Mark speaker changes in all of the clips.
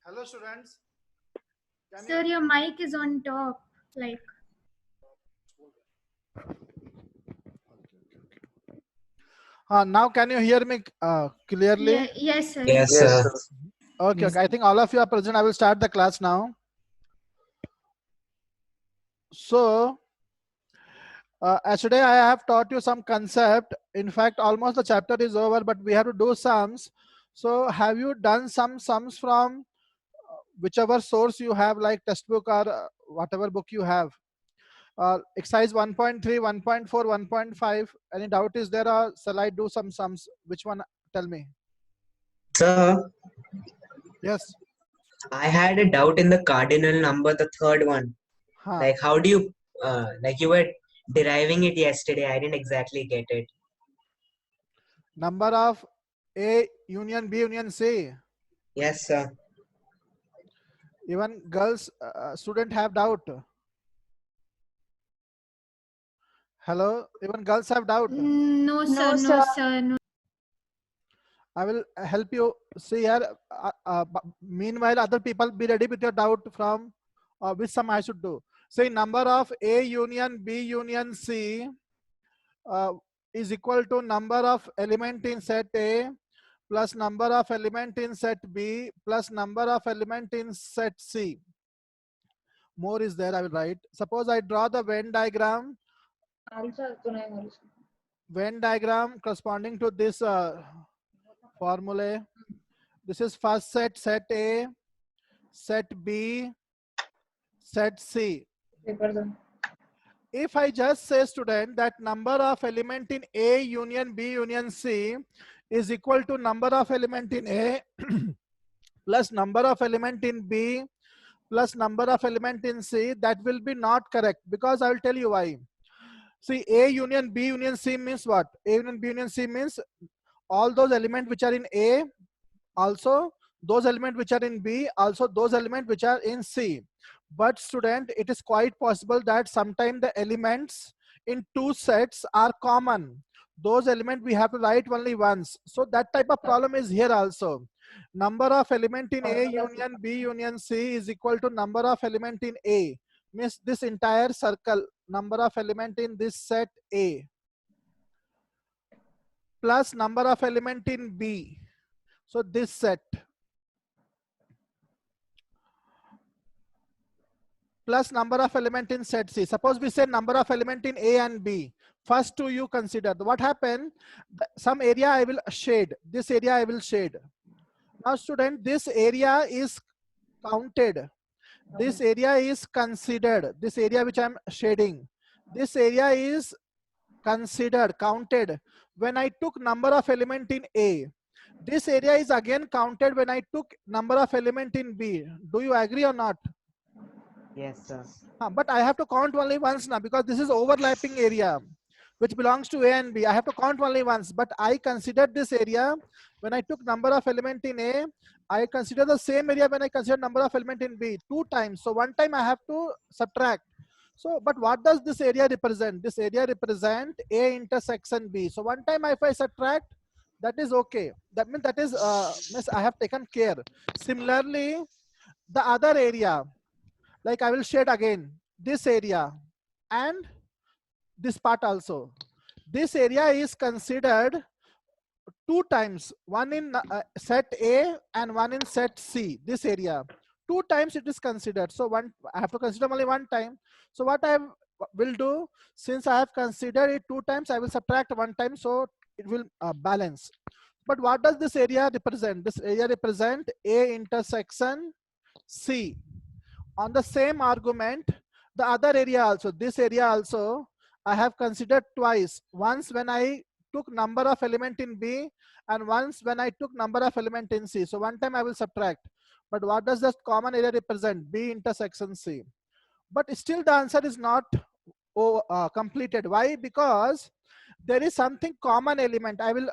Speaker 1: Hello students.
Speaker 2: Sir, your mic is on top. Like.
Speaker 1: Now can you hear me clearly?
Speaker 2: Yes, sir.
Speaker 3: Yes,
Speaker 4: Yes,
Speaker 3: sir.
Speaker 4: sir.
Speaker 1: Okay,
Speaker 3: Yes.
Speaker 1: okay. I think all of you are present. I will start the class now. So, as today I have taught you some concept. In fact, almost the chapter is over, but we have to do sums. So, have you done some sums from whichever source you have, like textbook or whatever book you have? Exercise 1.3, 1.4, 1.5. Any doubt is there, or shall I do some sums? Which one? Tell me.
Speaker 3: Sir,
Speaker 1: Yes.
Speaker 3: I had a doubt in the cardinal number, the third one.
Speaker 1: Huh.
Speaker 3: Like, how do you, like you were deriving it yesterday. I didn't exactly get it.
Speaker 1: Number of A union B union C.
Speaker 3: Yes, sir.
Speaker 1: Even girls student have doubt. Hello, even girls have doubt.
Speaker 2: No, sir.
Speaker 4: No,
Speaker 2: No,
Speaker 4: sir.
Speaker 2: sir. No.
Speaker 1: I will help you see here. Meanwhile, other people be ready with your doubt from which sum I should do. Say number of A union B union C is equal to number of element in set A plus number of element in set B plus number of element in set C. More is there, I will write. Suppose I draw the Venn diagram. Venn diagram corresponding to this formula. This is first set, set A, set B, set C. If I just say student that number of element in A union B union C is equal to number of element in A plus number of element in B plus number of element in C, that will be not correct, because I will tell you why. See, A union B union C means what? A union B union C means all those elements which are in A, also those elements which are in B, also those elements which are in C. But student, it is quite possible that sometimes the elements in two sets are common. Those elements we have to write only once. So that type of problem is here also. Number of element in A union B union C is equal to number of element in A. Means this entire circle, number of element in this set A plus number of element in B. So this set plus number of element in set C. Suppose we say number of element in A and B. First two you consider. What happened? Some area I will shade. This area I will shade. Now student, this area is counted. This area is considered. This area which I am shading. This area is considered, counted when I took number of element in A. This area is again counted when I took number of element in B. Do you agree or not?
Speaker 3: Yes, sir.
Speaker 1: But I have to count only once now, because this is overlapping area which belongs to A and B. I have to count only once, but I considered this area when I took number of element in A. I consider the same area when I consider number of element in B, 2 times. So 1 time I have to subtract. So, but what does this area represent? This area represent A intersection B. So 1 time if I subtract, that is okay. That means that is means I have taken care. Similarly, the other area, like I will shade again this area and this part also. This area is considered 2 times, one in set A and one in set C. This area 2 times it is considered. So one, I have to consider only 1 time. So what I will do, since I have considered it 2 times, I will subtract 1 time, so it will balance. But what does this area represent? This area represent A intersection C. On the same argument, the other area also, this area also, I have considered twice. Once when I took number of element in B, and once when I took number of element in C. So 1 time I will subtract. But what does that common area represent? B intersection C. But still the answer is not completed. Why? Because there is something common element. I will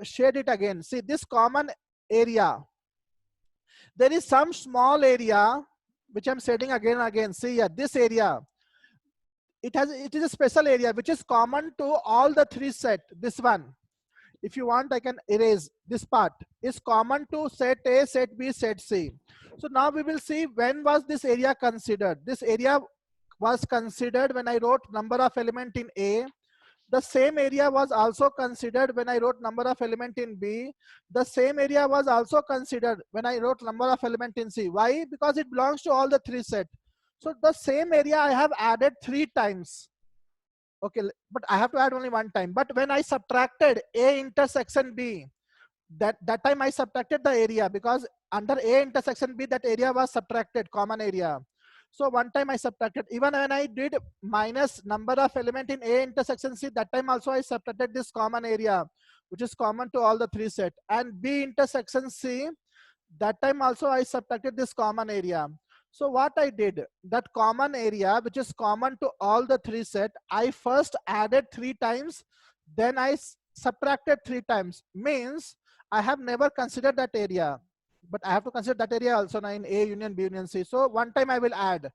Speaker 1: shade it again. See this common area. There is some small area which I'm shading again and again. See here, this area. It is a special area which is common to all the 3 set. This one, if you want, I can erase this part. Is common to set A, set B, set C. So now we will see when was this area considered. This area was considered when I wrote number of element in A. The same area was also considered when I wrote number of element in B. The same area was also considered when I wrote number of element in C. Why? Because it belongs to all the three set. So the same area I have added 3 times. Okay, but I have to add only 1 time. But when I subtracted A intersection B, that time I subtracted the area, because under A intersection B, that area was subtracted, common area. So 1 time I subtracted. Even when I did minus number of element in A intersection C, that time also I subtracted this common area, which is common to all the 3 set. And B intersection C, that time also I subtracted this common area. So what I did, that common area, which is common to all the 3 set, I first added 3 times, then I subtracted 3 times. Means I have never considered that area, but I have to consider that area also now in A union B union C. So 1 time I will add.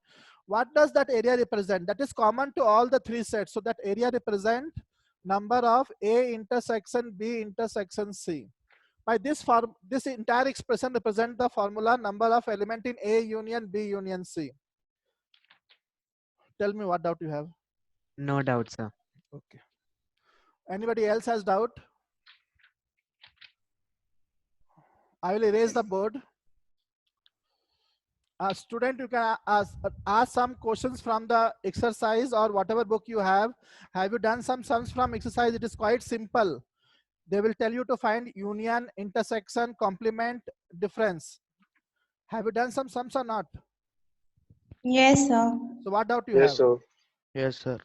Speaker 1: What does that area represent? That is common to all the 3 sets. So that area represent number of A intersection B intersection C. By this form, this entire expression represent the formula number of element in A union B union C. Tell me what doubt you have.
Speaker 3: No doubt, sir.
Speaker 1: Okay. Anybody else has doubt? I will erase the board. Student, you can ask some questions from the exercise or whatever book you have. Have you done some sums from exercise? It is quite simple. They will tell you to find union, intersection, complement, difference. Have you done some sums or not?
Speaker 4: Yes, sir.
Speaker 1: So what doubt you have?
Speaker 5: sir.
Speaker 6: Yes, sir.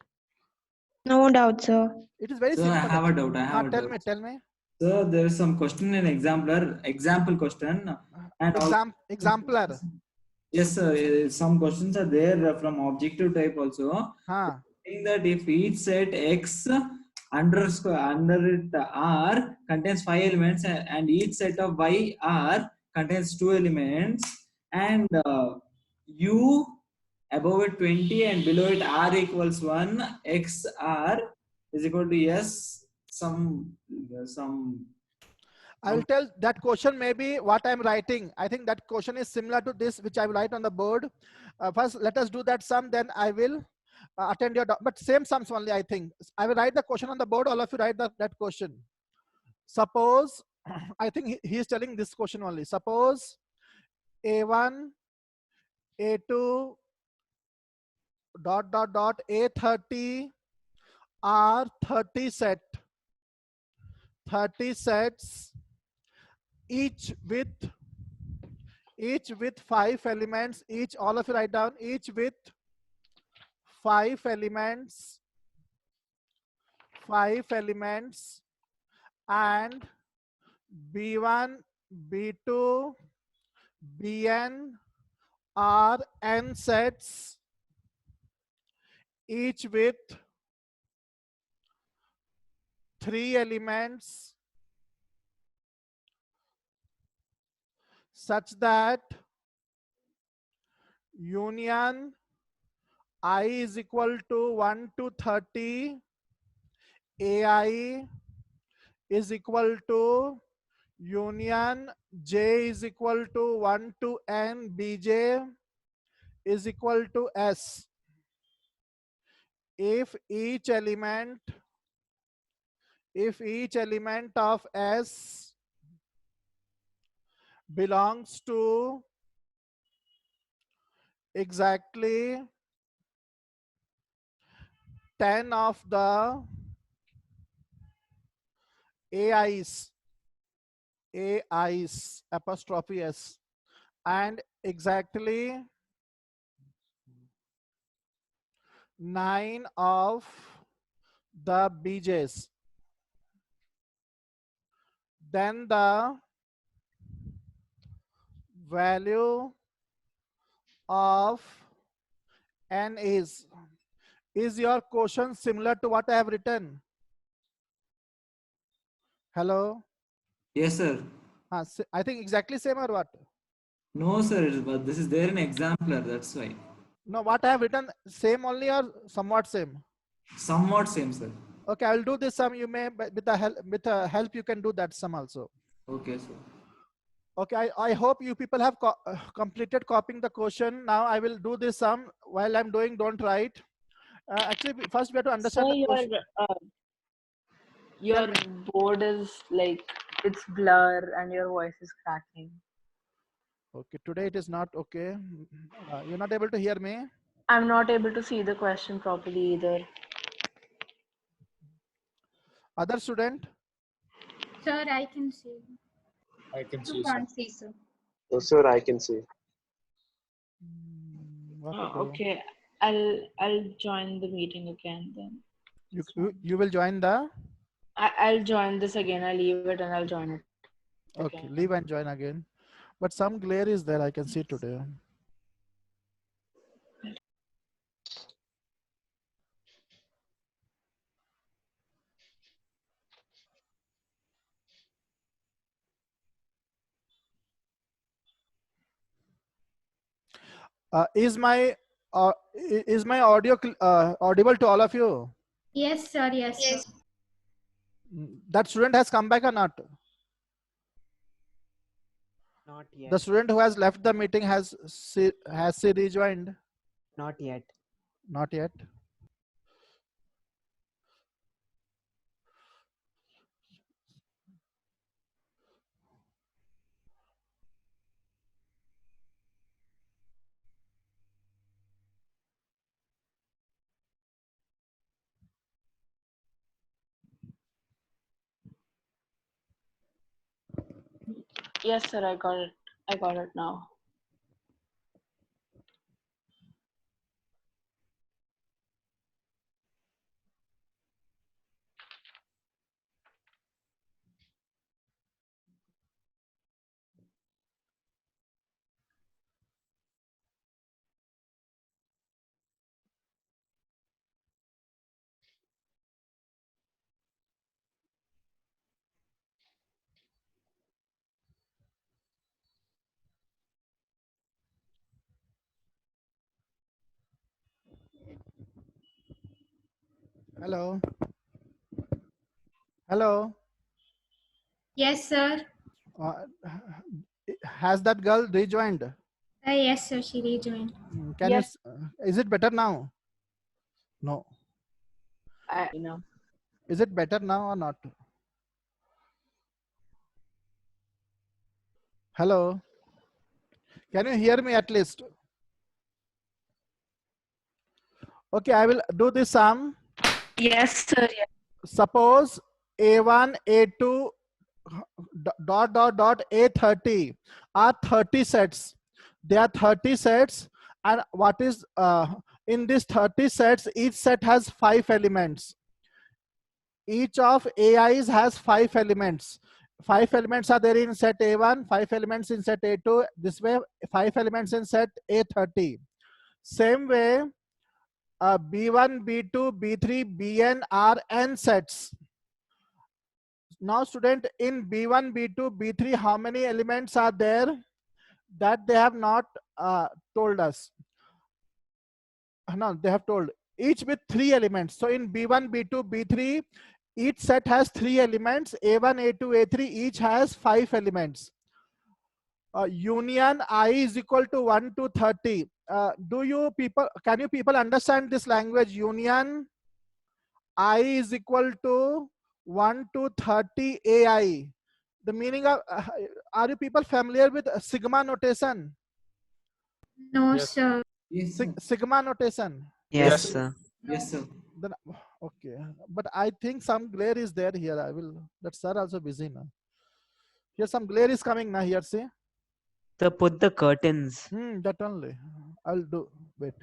Speaker 4: No doubt, sir.
Speaker 1: It is very
Speaker 7: Sir,
Speaker 1: simple.
Speaker 7: I have a doubt. I have a
Speaker 1: Tell
Speaker 7: doubt.
Speaker 1: me, tell me.
Speaker 7: So there is some question in example question. And
Speaker 1: Exemplar.
Speaker 7: Yes, sir. Some questions are there from objective type also.
Speaker 1: Huh.
Speaker 7: Saying that if each set X under it R contains 5 elements and each set of Y R contains 2 elements, and U above it 20 and below it R equals 1, X R is equal to S some
Speaker 1: I will tell that question maybe what I'm writing. I think that question is similar to this, which I will write on the board. First, let us do that sum, then I will attend your, but same sums only, I think. I will write the question on the board. All of you write that question. Suppose, I think he is telling this question only. Suppose A1, A2, A30 are 30 sets, each with 5 elements, all of you write down, each with 5 elements, and B1, B2, Bn are n sets, each with 3 elements, such that union I is equal to 1 to 30, AI is equal to union J is equal to 1 to N, Bj is equal to S. If each element of S belongs to exactly 10 of the AIs apostrophe S, and exactly 9 of the BJs, then the value of N is your question similar to what I have written? Hello?
Speaker 7: Yes, sir.
Speaker 1: I think exactly same or what?
Speaker 7: No, sir, but this is there in exemplar, that's why.
Speaker 1: No, what I have written same only or somewhat same?
Speaker 7: Somewhat same, sir.
Speaker 1: Okay, I will do this sum. You may with the help you can do that sum also.
Speaker 7: Okay, sir.
Speaker 1: Okay, I hope you people have completed copying the question. Now I will do this sum. While I'm doing, don't write. Actually, first we have to understand
Speaker 5: So
Speaker 1: the question.
Speaker 5: your board is like it's blur and your voice is cracking.
Speaker 1: Okay, today it is not okay. You're not able to hear me?
Speaker 5: I'm not able to see the question properly either.
Speaker 1: Other student?
Speaker 2: Sir, I can see.
Speaker 6: I can
Speaker 2: You
Speaker 6: see, sir.
Speaker 2: can't see, sir.
Speaker 6: No, sir, I can see.
Speaker 1: What to do?
Speaker 5: Okay, I'll join the meeting again then.
Speaker 1: You will join the?
Speaker 5: I'll join this again. I'll leave it and I'll join it.
Speaker 1: Okay,
Speaker 5: again.
Speaker 1: leave and join again. But some glare is there, I can see today. Is my audio audible to all of you?
Speaker 2: Yes, sir. Yes, sir.
Speaker 1: That student has come back or not?
Speaker 3: Not yet.
Speaker 1: The student who has left the meeting has she rejoined?
Speaker 3: Not yet.
Speaker 1: Not yet.
Speaker 5: Yes, sir. I got it. I got it now.
Speaker 1: Hello. Hello.
Speaker 2: Yes, sir.
Speaker 1: Has that girl rejoined?
Speaker 2: Yes, sir. She rejoined.
Speaker 1: Can
Speaker 5: Yes.
Speaker 1: you? Is it better now? No.
Speaker 5: You know.
Speaker 1: Is it better now or not? Hello. Can you hear me at least? Okay, I will do this sum.
Speaker 5: Yes, sir. Yes.
Speaker 1: Suppose A1, A2, dot A30 are 30 sets. There are 30 sets, and what is in these 30 sets, each set has 5 elements. Each of AIs has 5 elements. 5 elements are there in set A1, 5 elements in set A2. This way, 5 elements in set A30. Same way, B1, B2, B3, Bn are n sets. Now student, in B1, B2, B3, how many elements are there? That they have not told us. No, they have told each with 3 elements. So in B1, B2, B3, each set has 3 elements. A1, A2, A3, each has 5 elements. Union I is equal to 1 to 30. Can you people understand this language? Union I is equal to 1 to 30 AI. The meaning of, are you people familiar with sigma notation?
Speaker 2: No,
Speaker 6: Yes.
Speaker 2: sir.
Speaker 7: Yes, sir.
Speaker 1: Sigma notation.
Speaker 3: Yes,
Speaker 6: Yes.
Speaker 3: sir.
Speaker 7: Yes, sir.
Speaker 1: Then, okay, but I think some glare is there here. I will. That sir also busy now. Here some glare is coming now. Here, see.
Speaker 3: So put the curtains.
Speaker 1: That only. I'll do. Wait.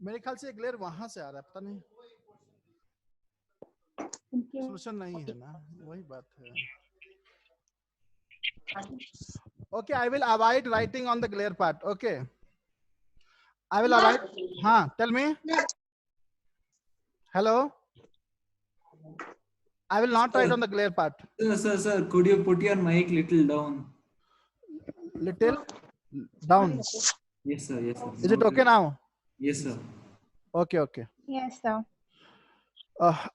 Speaker 1: मेरे ख्याल से glare वहां से आ रहा है, पता नहीं, solution नहीं है ना, वही बात है. Okay, I will avoid writing on the glare part. Okay, I will avoid. Tell me. Hello. I will not write on the glare part.
Speaker 7: Sir, could you put your mic little down?
Speaker 1: Little down.
Speaker 7: Yes, sir. Yes, sir.
Speaker 1: Is it okay now?
Speaker 7: Yes, sir.
Speaker 1: Okay.
Speaker 4: Yes, sir.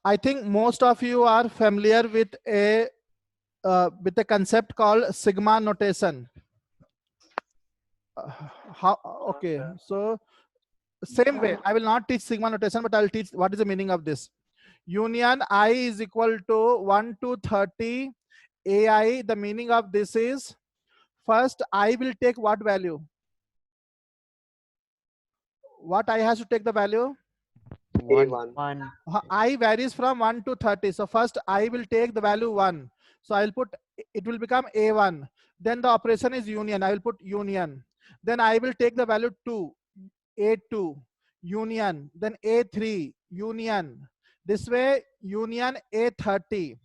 Speaker 1: I think most of you are familiar with a concept called sigma notation. Okay, so same way, I will not teach sigma notation, but I will teach what is the meaning of this. Union I is equal to 1 to 30 AI. The meaning of this is, first I will take what value? What I has to take the value?
Speaker 6: A1.
Speaker 1: I varies from 1 to 30. So first I will take the value 1. So I'll put, it will become A1. Then the operation is union. I will put union. Then I will take the value 2, A2, union. Then A3, union. This way, union A30.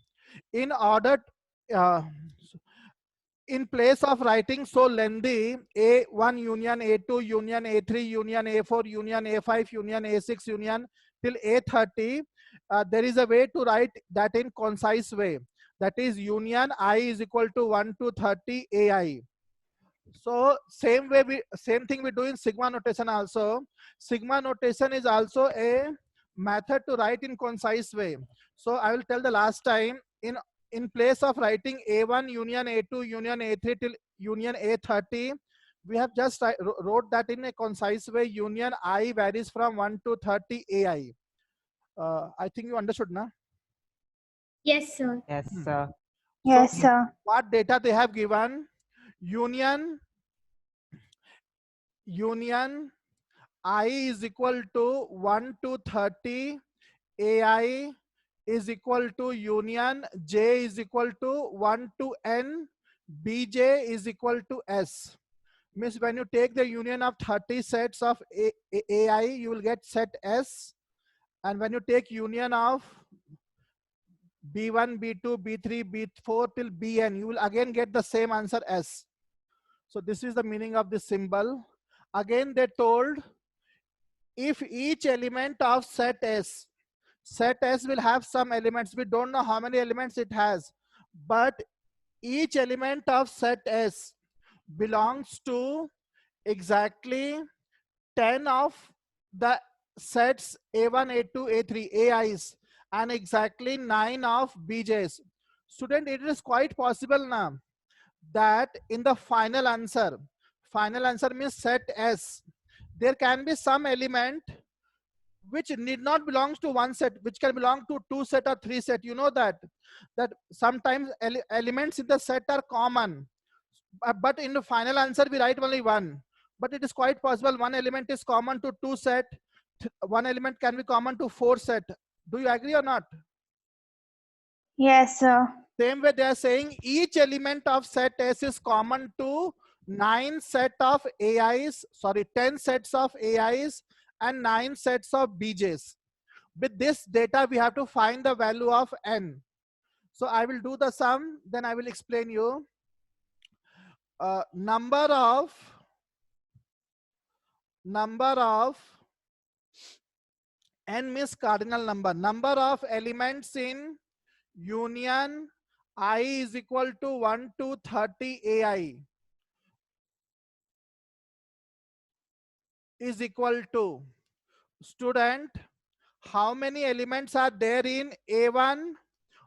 Speaker 1: In order, in place of writing so lengthy, A1 union, A2 union, A3 union, A4 union, A5 union, A6 union, till A30, there is a way to write that in concise way. That is union I is equal to 1 to 30 AI. So same thing we do in sigma notation also. Sigma notation is also a method to write in concise way. So I will tell the last time, in place of writing A1 union A2 union A3 till union A30, we have just wrote that in a concise way. Union I varies from 1 to 30 AI. I think you understood, na?
Speaker 2: Yes, sir.
Speaker 3: Yes, sir.
Speaker 4: Yes,
Speaker 1: So,
Speaker 4: sir.
Speaker 1: what data they have given? Union I is equal to 1 to 30 AI is equal to union J is equal to 1 to N, Bj is equal to S. Means when you take the union of 30 sets of AI, you will get set S. And when you take union of B1, B2, B3, B4 till Bn, you will again get the same answer S. So this is the meaning of this symbol. Again, they told, if each element of set S will have some elements, we don't know how many elements it has, but each element of set S belongs to exactly 10 of the sets A1, A2, A3, AIs, and exactly 9 of BJs. Student, it is quite possible now that in the final answer means set S, there can be some element which need not belongs to one set, which can belong to 2 set or 3 set. You know that sometimes elements in the set are common, but in the final answer we write only one. But it is quite possible one element is common to 2 set, one element can be common to 4 set. Do you agree or not?
Speaker 4: Yes, sir.
Speaker 1: Same way they are saying each element of set S is common to 9 set of AIs, sorry, 10 sets of AIs and 9 sets of BJs. With this data, we have to find the value of N. So I will do the sum, then I will explain you. Number of N means cardinal number. Number of elements in union I is equal to 1 to 30 AI is equal to, student, how many elements are there in A1?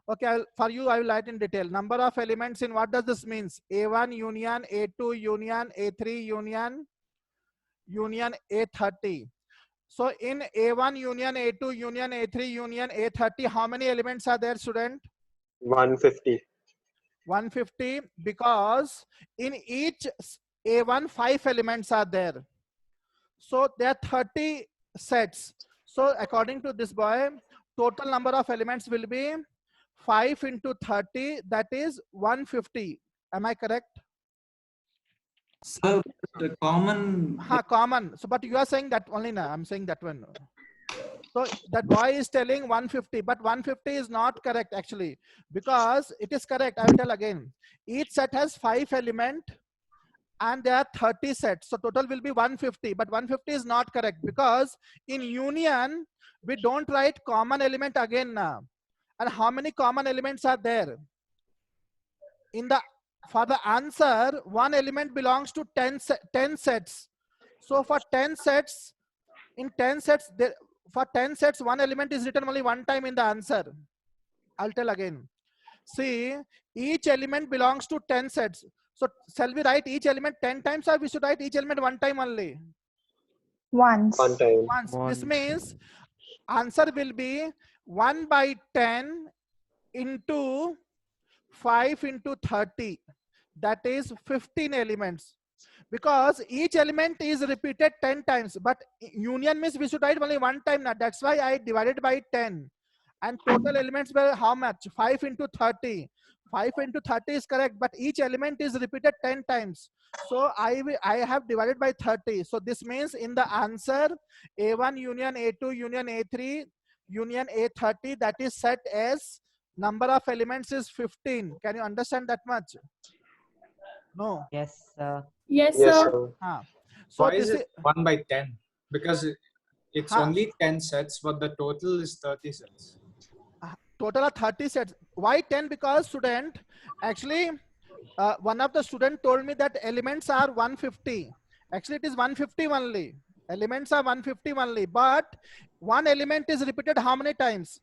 Speaker 1: Okay, for you I will write in detail. Number of elements in, what does this means? A1 union, A2 union, A3 union A30. So in A1 union, A2 union, A3 union, A30, how many elements are there, student?
Speaker 6: 150.
Speaker 1: 150, because in each A1, 5 elements are there. So there are 30 sets. So according to this boy, total number of elements will be 5 into 30, that is 150. Am I correct?
Speaker 7: Sir, common.
Speaker 1: Common. So, but you are saying that only now. I'm saying that one. So that boy is telling 150, but 150 is not correct actually, because it is correct. I will tell again. Each set has 5 elements and there are 30 sets. So total will be 150, but 150 is not correct because in union, we don't write common element again now. And how many common elements are there? For the answer, one element belongs to 10 sets. So for 10 sets, in 10 sets, for 10 sets, one element is written only one time in the answer. I'll tell again. See, each element belongs to 10 sets. So shall we write each element 10 times or we should write each element one time only?
Speaker 4: Once.
Speaker 6: One time.
Speaker 1: Once. This means answer will be 1 by 10 into 5 into 30. That is 15 elements. Because each element is repeated 10 times. But union means we should write only one time now. That's why I divided by 10. And total elements were how much? 5 into 30. 5 into 30 is correct, but each element is repeated 10 times. So I have divided by 30. So this means in the answer, A1 union A2 union A3 union A30, that is set as number of elements is 15. Can you understand that much? No.
Speaker 3: Yes, sir.
Speaker 2: Yes,
Speaker 6: Yes,
Speaker 2: sir.
Speaker 6: sir.
Speaker 1: So
Speaker 8: Why
Speaker 1: this
Speaker 8: is it 1 by 10? Because it's only 10 sets, but the total is 30 sets.
Speaker 1: total are 30 sets. Why 10? Because student, actually, one of the student told me that elements are 150. Actually, it is 150 only. Elements are 150 only, but one element is repeated how many times?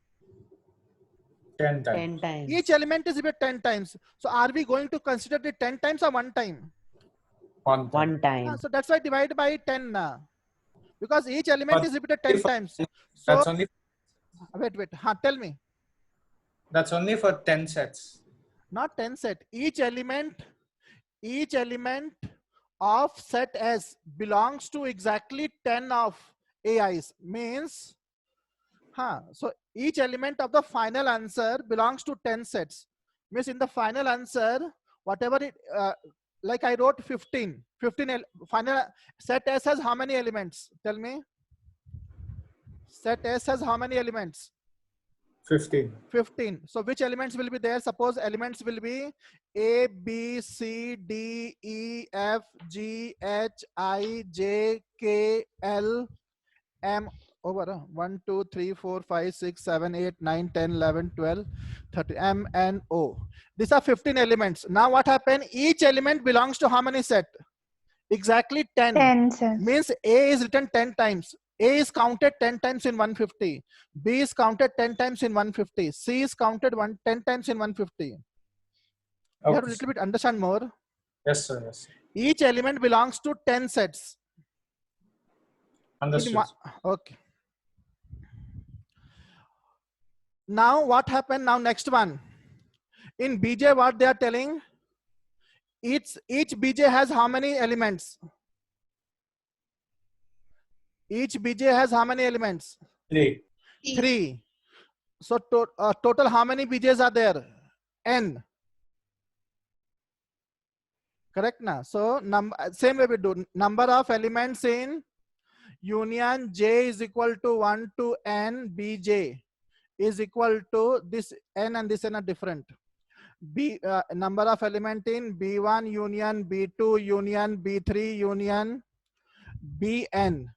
Speaker 8: 10 times.
Speaker 3: 10 times.
Speaker 1: Each element is repeated 10 times. So are we going to consider it 10 times or one time?
Speaker 8: One time.
Speaker 1: So that's why divide by 10 now. Because each element
Speaker 8: But
Speaker 1: is repeated 10 times. So
Speaker 8: That's only
Speaker 1: wait. Tell me.
Speaker 8: that's only for 10 sets.
Speaker 1: Not 10 set. Each element of set S belongs to exactly 10 of AIs. Means, so each element of the final answer belongs to 10 sets. Means in the final answer, whatever it, like I wrote 15. Final set S has how many elements? Tell me. Set S has how many elements?
Speaker 8: 15.
Speaker 1: 15. So which elements will be there? Suppose elements will be A, B, C, D, E, F, G, H, I, J, K, L, M. Over 1, 2, 3, 4, 5, 6, 7, 8, 9, 10, 11, 12, 13, M, N, O. These are 15 elements. Now what happened? Each element belongs to how many set? Exactly 10.
Speaker 4: 10 sets.
Speaker 1: Means A is written 10 times. A is counted 10 times in 150. B is counted 10 times in 150. C is counted 10 times in 150. You have to
Speaker 8: Okay.
Speaker 1: little bit understand more.
Speaker 8: Yes, sir. Yes.
Speaker 1: Each element belongs to 10 sets.
Speaker 8: Understood.
Speaker 1: Okay. Now what happened? Now next one. In BJ, what they are telling? Each BJ has how many elements? Each BJ has how many elements?
Speaker 8: 3.
Speaker 1: 3. So total how many BJs are there? N. Correct na? So same way we do. Number of elements in union J is equal to 1 to N BJ is equal to this N and this N are different. Number of element in B1 union B2 union B3 union Bn.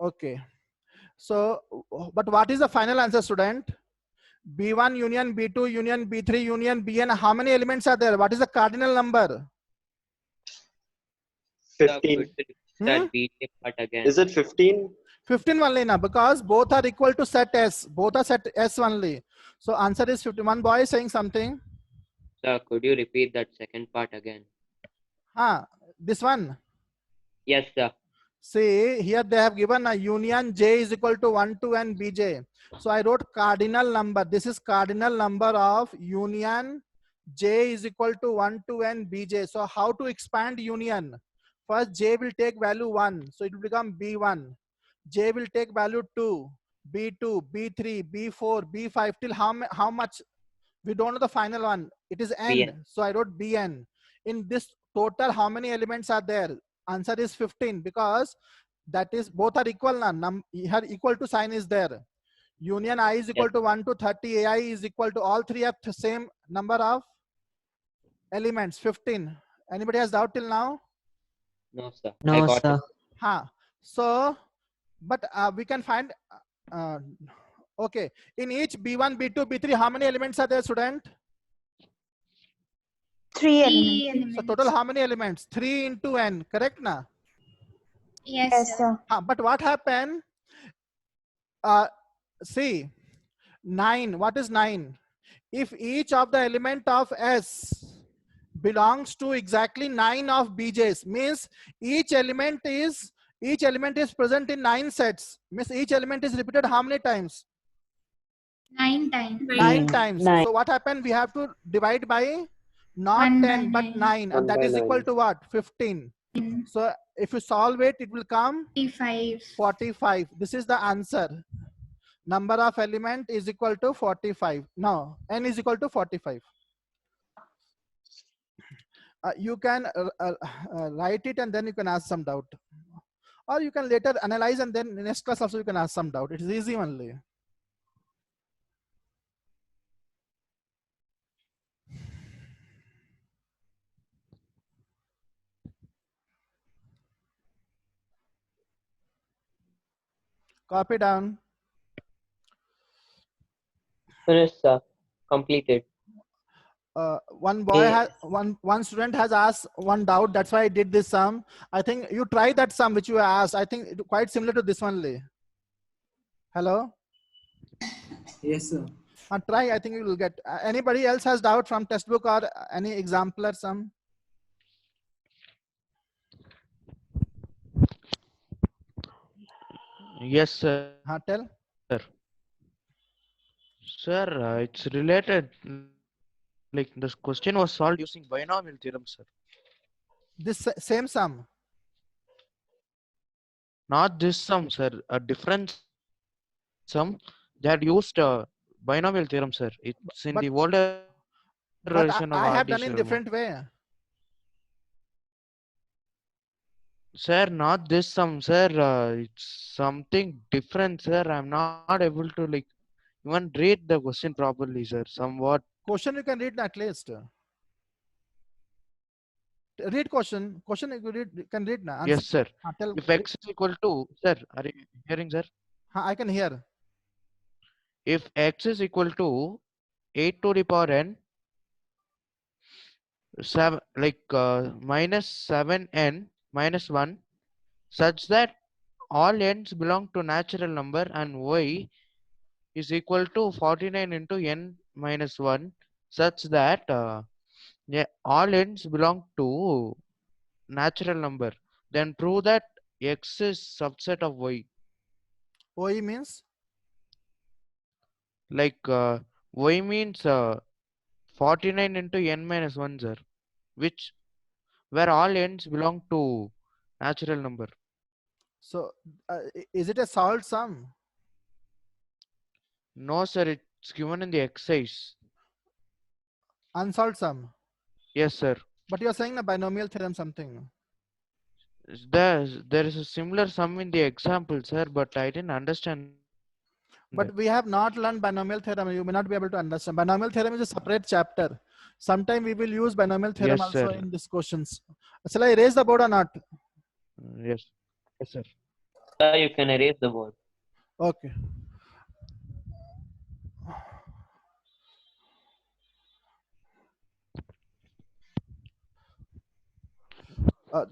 Speaker 1: Okay. So, but what is the final answer, student? B1 union B2 union B3 union Bn. How many elements are there? What is the cardinal number?
Speaker 6: 15.
Speaker 3: That BJ part again.
Speaker 6: Is it 15?
Speaker 1: 15 only now, because both are equal to set S. Both are set S only. So answer is 51. Boy is saying something.
Speaker 3: Sir, could you repeat that second part again?
Speaker 1: This one.
Speaker 3: Yes, sir.
Speaker 1: See, here they have given a union J is equal to 1, 2 and Bj. So I wrote cardinal number. This is cardinal number of union J is equal to 1, 2 and Bj. So how to expand union? First J will take value 1. So it will become B1. J will take value 2, B2, B3, B4, B5 till how much? We don't know the final one. It is N.
Speaker 3: Bn.
Speaker 1: So I wrote Bn. In this total how many elements are there? Answer is 15 because that is both are equal now. Here equal to sign is there. Union I is equal to 1 to 30. AI is equal to all three have the same number of elements, 15. Anybody has doubt till now?
Speaker 9: No, sir. I
Speaker 3: No,
Speaker 9: got
Speaker 3: sir.
Speaker 9: it.
Speaker 1: Huh. So, but we can find, okay, in each B1, B2, B3, how many elements are there, student?
Speaker 4: 3
Speaker 2: Three
Speaker 4: elements.
Speaker 1: So
Speaker 2: elements.
Speaker 1: total how many elements? 3 into n, correct na?
Speaker 2: Yes,
Speaker 4: Yes,
Speaker 2: sir.
Speaker 4: sir.
Speaker 1: But what happened? See, 9, what is 9? If each of the element of S belongs to exactly 9 of BJs, means each element is present in 9 sets, means each element is repeated how many times?
Speaker 2: 9 times.
Speaker 1: 9 times.
Speaker 9: Nine.
Speaker 1: So what happened? We have to divide by not
Speaker 2: 1 by
Speaker 1: 10 but
Speaker 2: 9.
Speaker 1: 9,
Speaker 6: 1
Speaker 1: and that
Speaker 6: by
Speaker 1: is equal
Speaker 6: 9.
Speaker 1: to what? 15. So if you solve it, it will come
Speaker 2: 45.
Speaker 1: 45. This is the answer. Number of element is equal to 45. No, n is equal to 45. You can write it and then you can ask some doubt, or you can later analyze and then next class also you can ask some doubt. It is easy only. Copy down.
Speaker 9: Finished, sir. Completed.
Speaker 1: One boy
Speaker 3: Eh,
Speaker 1: has one student has asked one doubt. That's why I did this sum. I think you try that sum which you asked. I think quite similar to this one. Hello.
Speaker 7: Yes, sir.
Speaker 1: Try. I think you will get. Anybody else has doubt from textbook or any example or sum?
Speaker 10: Yes, sir.
Speaker 1: Tell.
Speaker 10: Sir, it's related. Like this question was solved using binomial theorem, sir.
Speaker 1: This same sum.
Speaker 10: Not this sum, sir. A different sum. They had used binomial theorem, sir. It's in
Speaker 1: But-
Speaker 10: the older
Speaker 1: But
Speaker 10: version of
Speaker 1: I have
Speaker 10: R.D.
Speaker 1: done in
Speaker 10: Sharma.
Speaker 1: different way.
Speaker 10: Sir, not this sum, sir. It's something different, sir. I'm not able to like even read the question properly, sir. Somewhat.
Speaker 1: Question you can read at least. Read question. Question you can read now.
Speaker 10: Yes, sir.
Speaker 1: Tell.
Speaker 10: If x is equal to, sir, are you hearing, sir?
Speaker 1: I can hear.
Speaker 10: If x is equal to 8 to the power n, minus 7n minus 1, such that all n's belong to natural number and y is equal to 49 into n minus 1, such that all n's belong to natural number, then prove that x is subset of y.
Speaker 1: OE means
Speaker 10: Like y means 49 into n minus 1, sir, which where all n's belong to natural number.
Speaker 1: so. Is it a solved sum?
Speaker 10: No, sir, it's given in the exercise.
Speaker 1: Unsolved sum.
Speaker 10: Yes, sir.
Speaker 1: But you are saying a binomial theorem something.
Speaker 10: There is a similar sum in the example, sir, but I didn't understand.
Speaker 1: But we have not learned binomial theorem. You may not be able to understand. Binomial theorem is a separate chapter. Sometime we will use binomial theorem
Speaker 10: Yes,
Speaker 1: also
Speaker 10: sir.
Speaker 1: in these questions. Shall I erase the board or not?
Speaker 10: Yes. Yes, sir.
Speaker 9: Sir, you can erase the board.
Speaker 1: Okay.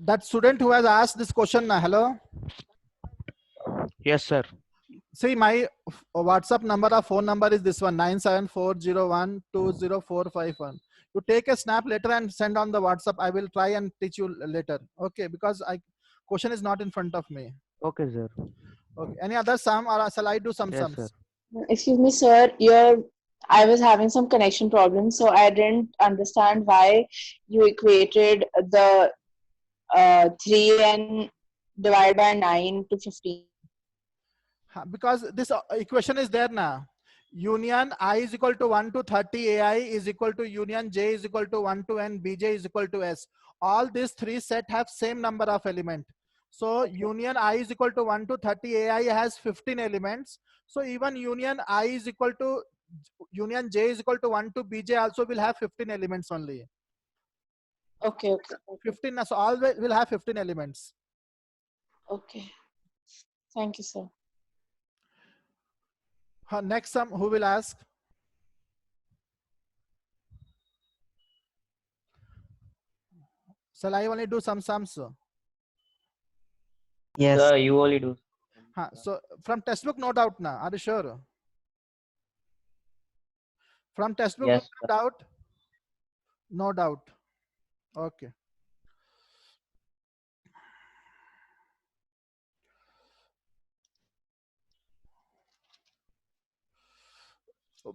Speaker 1: That student who has asked this question, hello.
Speaker 10: Yes, sir.
Speaker 1: See, my WhatsApp number or phone number is this one, 97401204551. You take a snap later and send on the WhatsApp. I will try and teach you later. Okay, because question is not in front of me.
Speaker 10: Okay, sir.
Speaker 1: Okay. Any other sum or shall I do some
Speaker 10: Yes,
Speaker 1: sums?
Speaker 10: sir.
Speaker 4: Excuse me, sir. I was having some connection problems, so I didn't understand why you equated the 3n divided by 9 to 15.
Speaker 1: Because this equation is there now. union I is equal to 1 to 30 AI is equal to union J is equal to 1 to N, Bj is equal to S. All these three set have same number of element. So union I is equal to 1 to 30 AI has 15 elements. So even union I is equal to union J is equal to 1 to Bj also will have 15 elements only.
Speaker 4: Okay, okay,
Speaker 1: 15, so all will have 15 elements.
Speaker 4: okay. Thank you, sir.
Speaker 1: Next sum, who will ask? Shall I only do some sums?
Speaker 3: Yes.
Speaker 9: Sir, you only do.
Speaker 1: So from textbook, no doubt now. Are you sure? From textbook,
Speaker 9: Yes,
Speaker 1: no doubt? No doubt. Okay.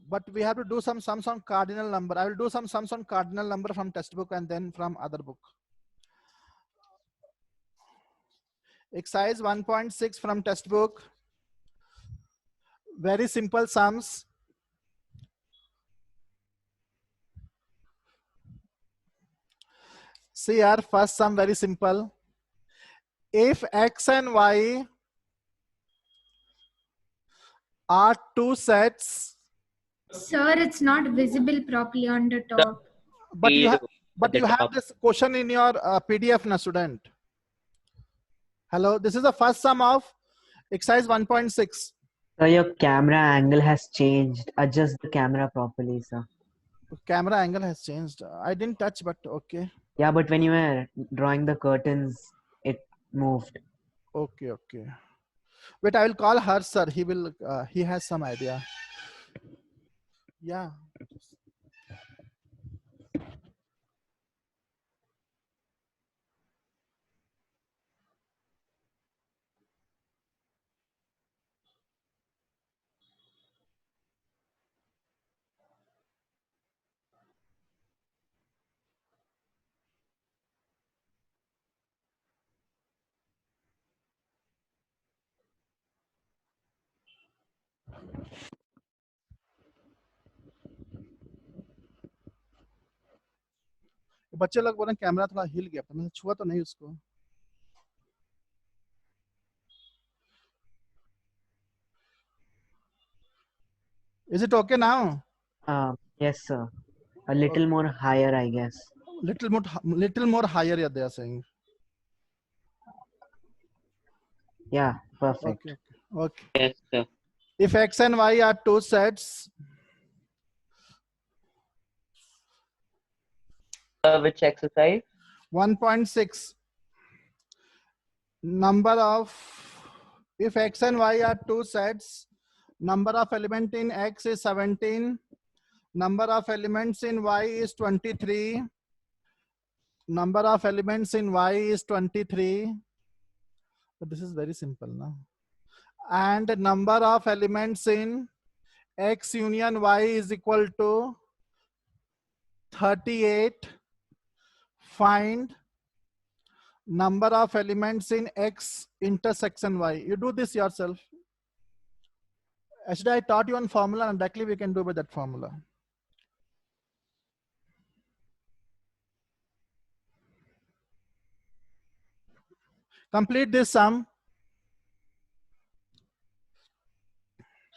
Speaker 1: But we have to do some sums on cardinal number. I will do some sums on cardinal number from textbook and then from other book. Exercise 1.6 from textbook. Very simple sums. See our first sum, very simple. If X and Y are two sets.
Speaker 2: Sir, it's not visible properly on the top.
Speaker 1: But you have,
Speaker 9: at the top.
Speaker 1: this question in your PDF, na student. Hello, this is the first sum of exercise 1.6.
Speaker 3: So your camera angle has changed. Adjust the camera properly, sir.
Speaker 1: Camera angle has changed. I didn't touch, but okay.
Speaker 3: Yeah, but when you were drawing the curtains, it moved.
Speaker 1: Okay, okay. Wait, I will call her, sir. He will. He has some idea. Yeah. बच्चे लोग बोले camera थोड़ा हिल गया, पर मैंने छुआ तो नहीं उसको. Is it okay now?
Speaker 3: Yes, sir. A little more higher, I guess.
Speaker 1: Little more higher, yeah, they are saying.
Speaker 3: Yeah, perfect.
Speaker 1: Okay, okay, okay.
Speaker 9: Yes, sir.
Speaker 1: If X and Y are two sets,
Speaker 9: Which exercise?
Speaker 1: 1.6. Number of, if X and Y are two sets, number of element in X is 17. Number of elements in Y is 23. Number of elements in Y is 23. But this is very simple now. And number of elements in X union Y is equal to 38. Find number of elements in X intersection Y. You do this yourself. Actually, I taught you one formula, and directly we can do with that formula. Complete this sum.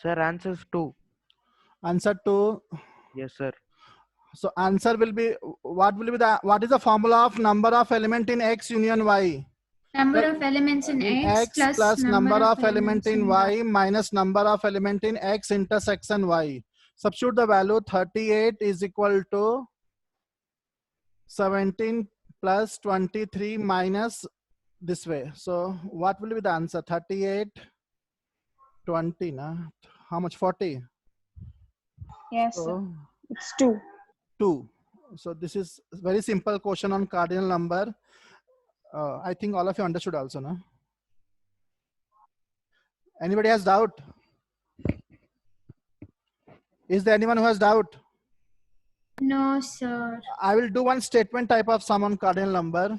Speaker 10: Sir, answer is 2.
Speaker 1: Answer 2.
Speaker 10: Yes, sir.
Speaker 1: So answer will be, what is the formula of number of element in X union Y?
Speaker 2: Number of elements in X
Speaker 1: plus number of element in Y minus number of element in X intersection Y. Substitute the value. 38 is equal to 17 plus 23 minus this way. So what will be the answer? 38, 20, na? How much? 40?
Speaker 4: Yes,
Speaker 1: So,
Speaker 4: sir. It's 2.
Speaker 1: 2. So this is very simple question on cardinal number. I think all of you understood also, no? Anybody has doubt? Is there anyone who has doubt?
Speaker 2: No, sir.
Speaker 1: I will do one statement type of sum on cardinal number.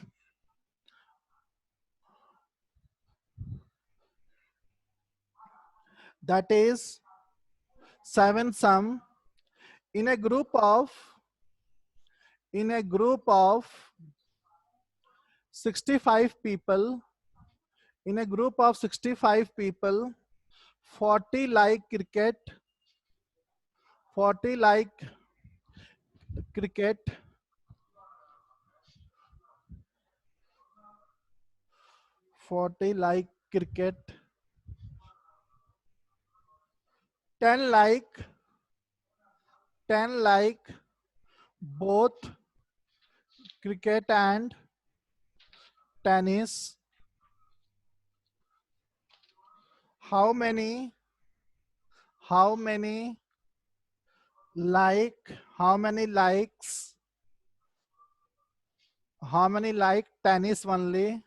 Speaker 1: That is 7 sum in a group of 65 people, in a group of 65 people, 40 like cricket, 40 like cricket, 40 like cricket, 10 like both cricket and tennis. How many like, how many like tennis only,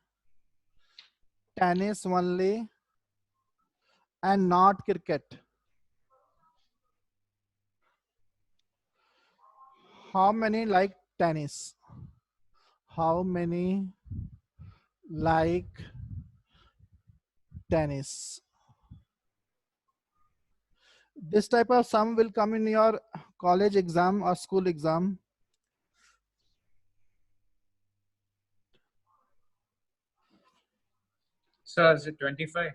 Speaker 1: and not cricket? How many like tennis? How many like tennis? This type of sum will come in your college exam or school exam.
Speaker 8: Sir, is it 25?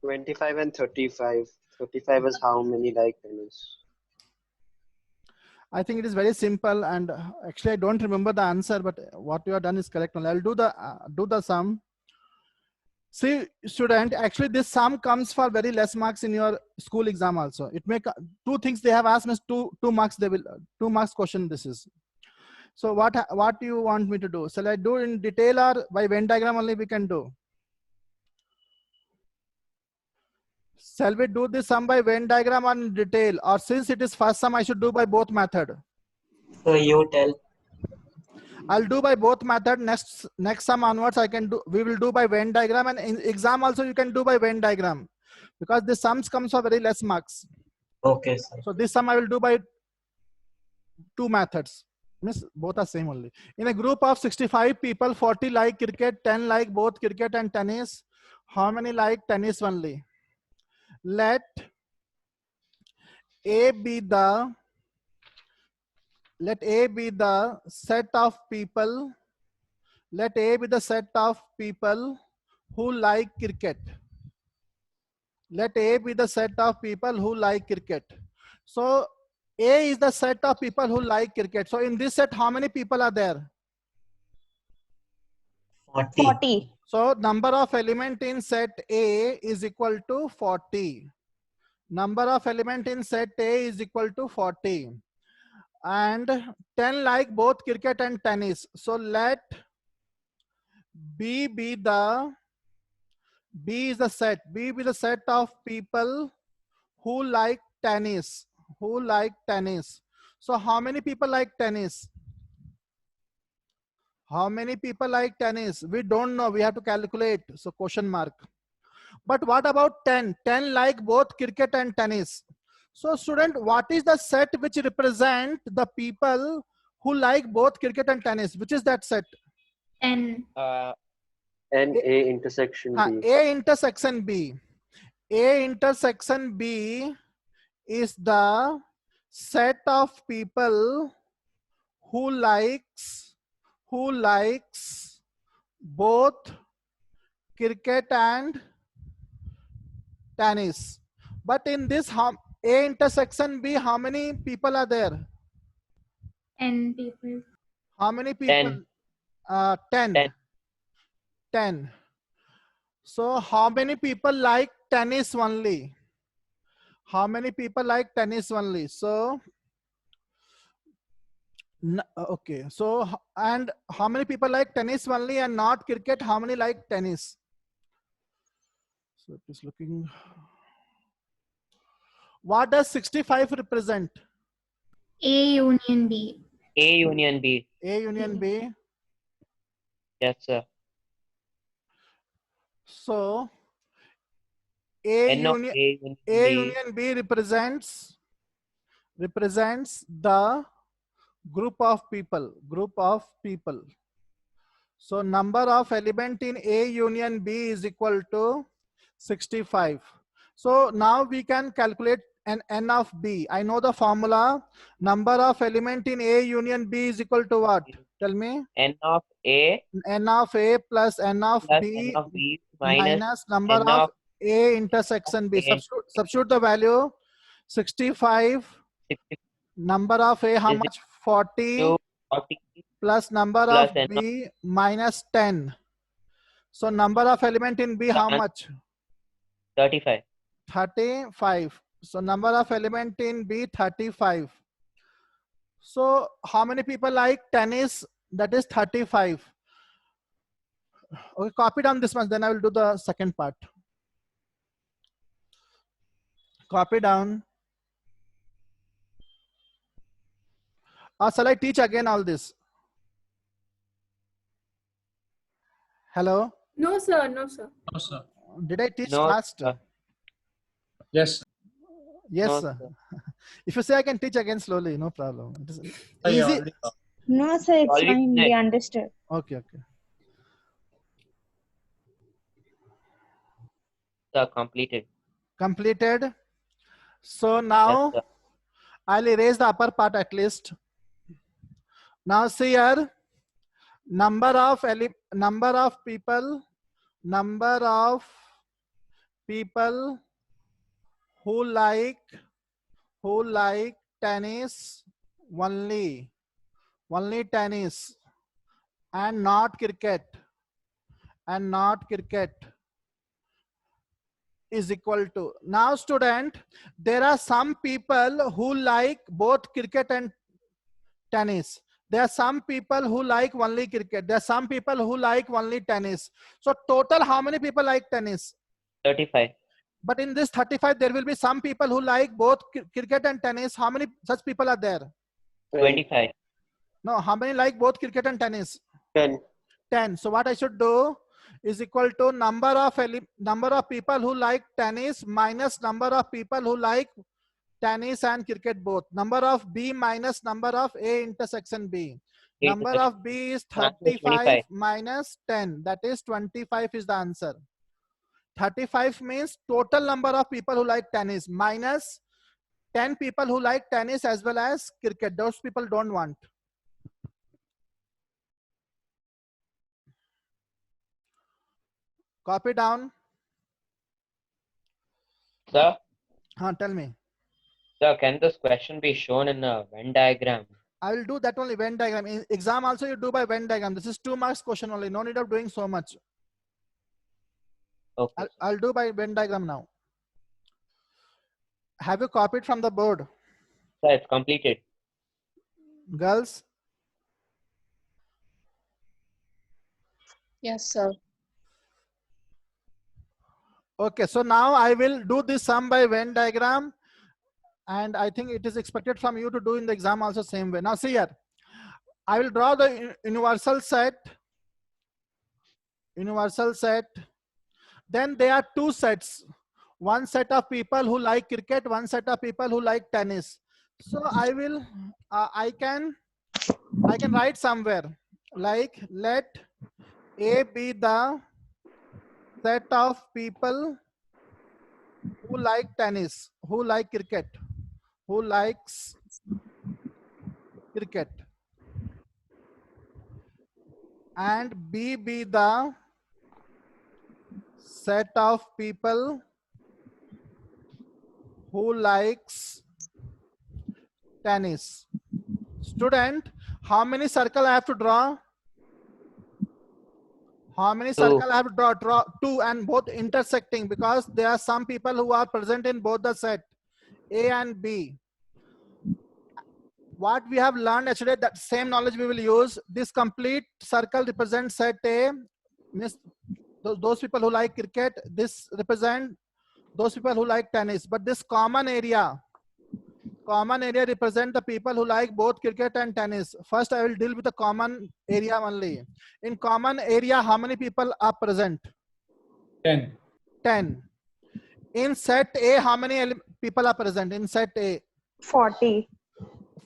Speaker 6: 25 and 35. 35 is how many like tennis?
Speaker 1: I think it is very simple, and actually I don't remember the answer, but what you have done is correct. I'll do the sum. See, student, actually this sum comes for very less marks in your school exam also. It may two things they have asked me, two marks, they will 2 marks question this is. So what do you want me to do? Shall I do in detail or by Venn diagram only we can do? Shall we do this sum by Venn diagram or in detail, or since it is first sum I should do by both method?
Speaker 3: So you tell.
Speaker 1: I'll do by both method. Next sum onwards we will do by Venn diagram, and in exam also you can do by Venn diagram, because the sums comes for very less marks.
Speaker 3: Okay, sir.
Speaker 1: So this sum I will do by 2 methods. Means both are same only. In a group of 65 people, 40 like cricket, 10 like both cricket and tennis. How many like tennis only? Let A be the set of people. Let A be the set of people who like cricket. Let A be the set of people who like cricket. So A is the set of people who like cricket. So in this set, how many people are there?
Speaker 3: 40.
Speaker 1: So number of element in set A is equal to 40. Number of element in set A is equal to 40. And 10 like both cricket and tennis. So let B be the set of people who like tennis. So how many people like tennis? How many people like tennis? We don't know. We have to calculate. So question mark. But what about 10? 10 like both cricket and tennis. So student, what is the set which represent the people who like both cricket and tennis? Which is that set?
Speaker 2: N.
Speaker 6: And A intersection B.
Speaker 1: A intersection B. A intersection B is the set of people who likes both cricket and tennis. But in this A intersection B, how many people are there?
Speaker 2: N people.
Speaker 1: How many people? 10. 10. So how many people like tennis only? How many people like tennis only? So okay. So and how many people like tennis only and not cricket? How many like tennis? So it is looking. What does 65 represent?
Speaker 2: A union B.
Speaker 9: A union B.
Speaker 1: A union B.
Speaker 9: Yes, sir.
Speaker 1: So A union B represents the group of people. So number of element in A union B is equal to 65. So now we can calculate an n of b. I know the formula. Number of element in A union B is equal to what? Tell me.
Speaker 9: N of A
Speaker 1: N of A plus N of
Speaker 9: plus N
Speaker 1: B
Speaker 9: of B
Speaker 1: minus number
Speaker 9: N
Speaker 1: of
Speaker 9: of
Speaker 1: A intersection B.
Speaker 9: A.
Speaker 1: Substitute the value. 65.
Speaker 9: 60
Speaker 1: Number of A how
Speaker 9: is
Speaker 1: much? 40
Speaker 9: to 40
Speaker 1: plus number
Speaker 9: plus
Speaker 1: of
Speaker 9: N of
Speaker 1: B minus 10. So number of element in B how
Speaker 9: Plus
Speaker 1: much?
Speaker 9: 35.
Speaker 1: 35. So number of element in B 35. So how many people like tennis? That is 35. Okay, copy down this much, then I will do the second part. Copy down. Or shall I teach again all this? Hello?
Speaker 2: No, sir. No, sir.
Speaker 8: No, sir.
Speaker 1: Did I teach
Speaker 9: No,
Speaker 1: fast?
Speaker 9: sir.
Speaker 8: Yes.
Speaker 1: Yes,
Speaker 9: No,
Speaker 1: sir.
Speaker 9: sir.
Speaker 1: If you say I can teach again slowly, no problem. It is
Speaker 8: Sir, you
Speaker 1: easy.
Speaker 8: already got-
Speaker 11: No, sir, it's
Speaker 9: Already
Speaker 11: fine. We
Speaker 9: finished.
Speaker 11: understood.
Speaker 1: Okay, okay.
Speaker 9: Sir, completed.
Speaker 1: Completed. So
Speaker 9: Yes,
Speaker 1: now
Speaker 9: sir.
Speaker 1: I'll erase the upper part at least. Now see here, number of people who like tennis only tennis and not cricket is equal to. Now student, there are some people who like both cricket and tennis. There are some people who like only cricket. There are some people who like only tennis. So total how many people like tennis?
Speaker 9: 35.
Speaker 1: But in this 35 there will be some people who like both cricket and tennis. How many such people are there?
Speaker 9: 25.
Speaker 1: No, how many like both cricket and tennis?
Speaker 6: 10.
Speaker 1: 10. So what I should do is equal to number of people who like tennis minus number of people who like tennis and cricket both. Number of B minus number of A intersection B.
Speaker 9: A
Speaker 1: Number of B is
Speaker 9: Answer is
Speaker 1: 35
Speaker 9: 25.
Speaker 1: minus 10. That is 25 is the answer. 35 means total number of people who like tennis minus 10 people who like tennis as well as cricket. Those people don't want. Copy down.
Speaker 9: Sir,
Speaker 1: Tell me.
Speaker 9: sir, can this question be shown in a Venn diagram?
Speaker 1: I will do that only Venn diagram. In exam also you do by Venn diagram. This is 2 marks question only. No need of doing so much.
Speaker 9: Okay.
Speaker 1: I'll do by Venn diagram now. Have you copied from the board?
Speaker 9: Sir, it's completed.
Speaker 1: Girls?
Speaker 4: Yes, sir.
Speaker 1: Okay, so now I will do this sum by Venn diagram. And I think it is expected from you to do in the exam also same way. Now see here. I will draw the universal set. Then there are 2 sets. One set of people who like cricket, one set of people who like tennis. So I will, I can write somewhere like let A be the set of people who like tennis, who like cricket, who likes cricket, and B be the set of people who likes tennis. Student, how many circle I have to draw? How many circle I have to draw? Draw 2 and both intersecting, because there are some people who are present in both the set A and B. What we have learned yesterday, that same knowledge we will use. This complete circle represents set A, means those people who like cricket. This represent those people who like tennis. But this common area represent the people who like both cricket and tennis. First I will deal with the common area only. In common area, how many people are present?
Speaker 8: 10.
Speaker 1: 10. In set A, how many people are present? In set A,
Speaker 11: 40.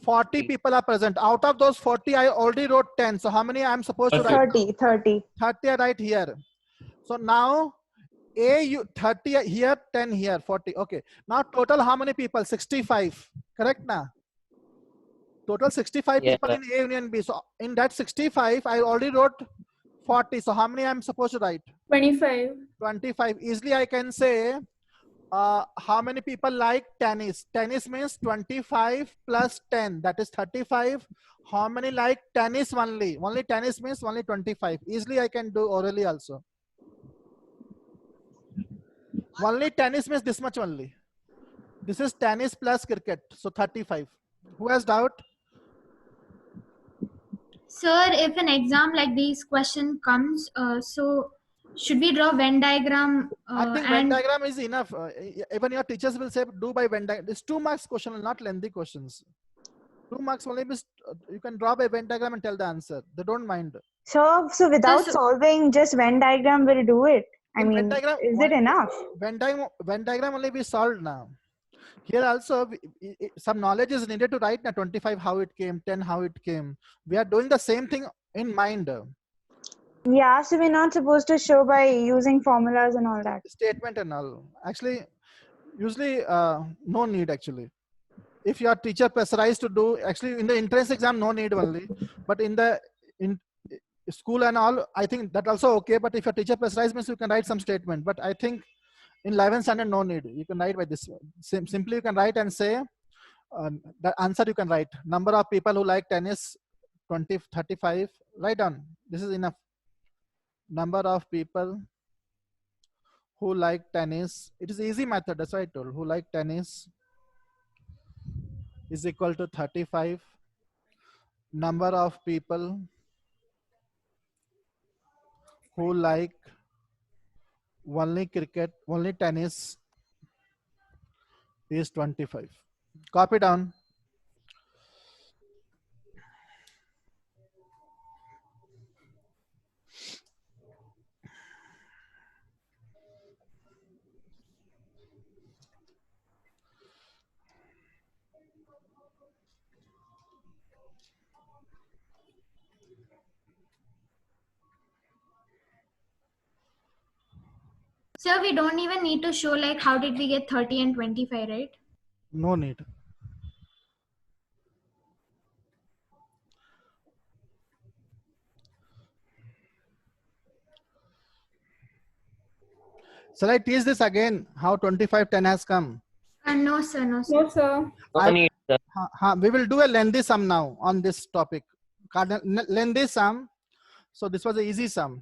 Speaker 1: 40 people are present. Out of those 40, I already wrote 10. So how many I am supposed to write?
Speaker 11: 30. 30.
Speaker 1: 30 I write here. So now A, you 30 here, 10 here, 40. Okay. Now total how many people? 65. Correct now? Total 65
Speaker 9: Yes,
Speaker 1: people
Speaker 9: sir.
Speaker 1: in A union B. So in that 65, I already wrote 40. So how many I'm supposed to write?
Speaker 2: 25.
Speaker 1: 25. Easily I can say how many people like tennis? Tennis means 25 plus 10. That is 35. How many like tennis only? Only tennis means only 25. Easily I can do orally also. Only tennis means this much only. This is tennis plus cricket. So 35. Who has doubt?
Speaker 2: Sir, if an exam like this question comes, so should we draw Venn diagram?
Speaker 1: I think Venn
Speaker 2: And
Speaker 1: diagram is enough. Even your teachers will say do by Venn diagram. This 2 marks question, not lengthy questions. 2 marks only means you can draw by Venn diagram and tell the answer. They don't mind.
Speaker 11: So without
Speaker 2: so-
Speaker 11: solving, just Venn diagram will do it. I
Speaker 1: In Venn
Speaker 11: mean,
Speaker 1: diagram,
Speaker 11: is it enough?
Speaker 1: Venn diagram only we solved now. Here also some knowledge is needed to write now 25 how it came, 10 how it came. We are doing the same thing in mind.
Speaker 11: Yeah, so we're not supposed to show by using formulas and all that.
Speaker 1: Statement and all. Actually, usually no need actually. If your teacher pressurized to do, actually in the entrance exam, no need only. But in school and all, I think that also okay. But if your teacher pressurized means you can write some statement. But I think in 11th standard, no need. You can write by this. Simply you can write and say, the answer you can write. Number of people who like tennis, 20, 35. Write down. This is enough. Number of people who like tennis. It is easy method. That's why I told. Who like tennis is equal to 35. Number of people who like only cricket, only tennis is 25. Copy down.
Speaker 2: sir, we don't even need to show like how did we get 30 and 25, right?
Speaker 1: No need. Shall I teach this again? How 25, 10 has come?
Speaker 2: No, sir. No, sir.
Speaker 5: No, sir.
Speaker 9: No need, sir.
Speaker 1: We will do a lengthy sum now on this topic. Lengthy sum. So this was an easy sum.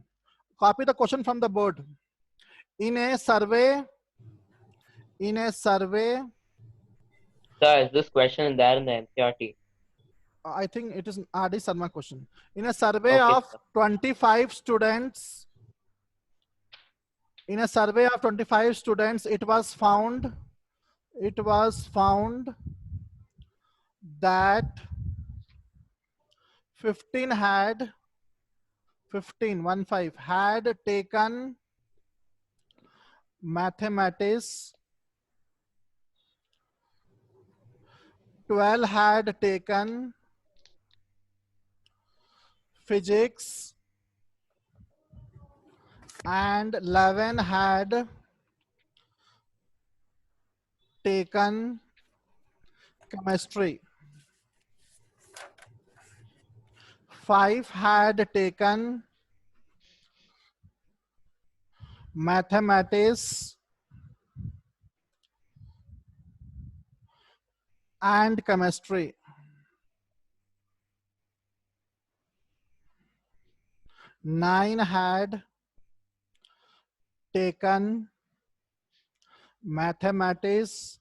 Speaker 1: Copy the question from the board. In a survey,
Speaker 9: Sir, is this question there in the NCRT?
Speaker 1: I think it is R.D. Sharma question. In a survey
Speaker 9: Okay,
Speaker 1: of
Speaker 9: sir.
Speaker 1: 25 students, it was found that 15 had taken mathematics, 12 had taken physics, and 11 had taken chemistry. 5 had taken mathematics and chemistry. 9 had taken mathematics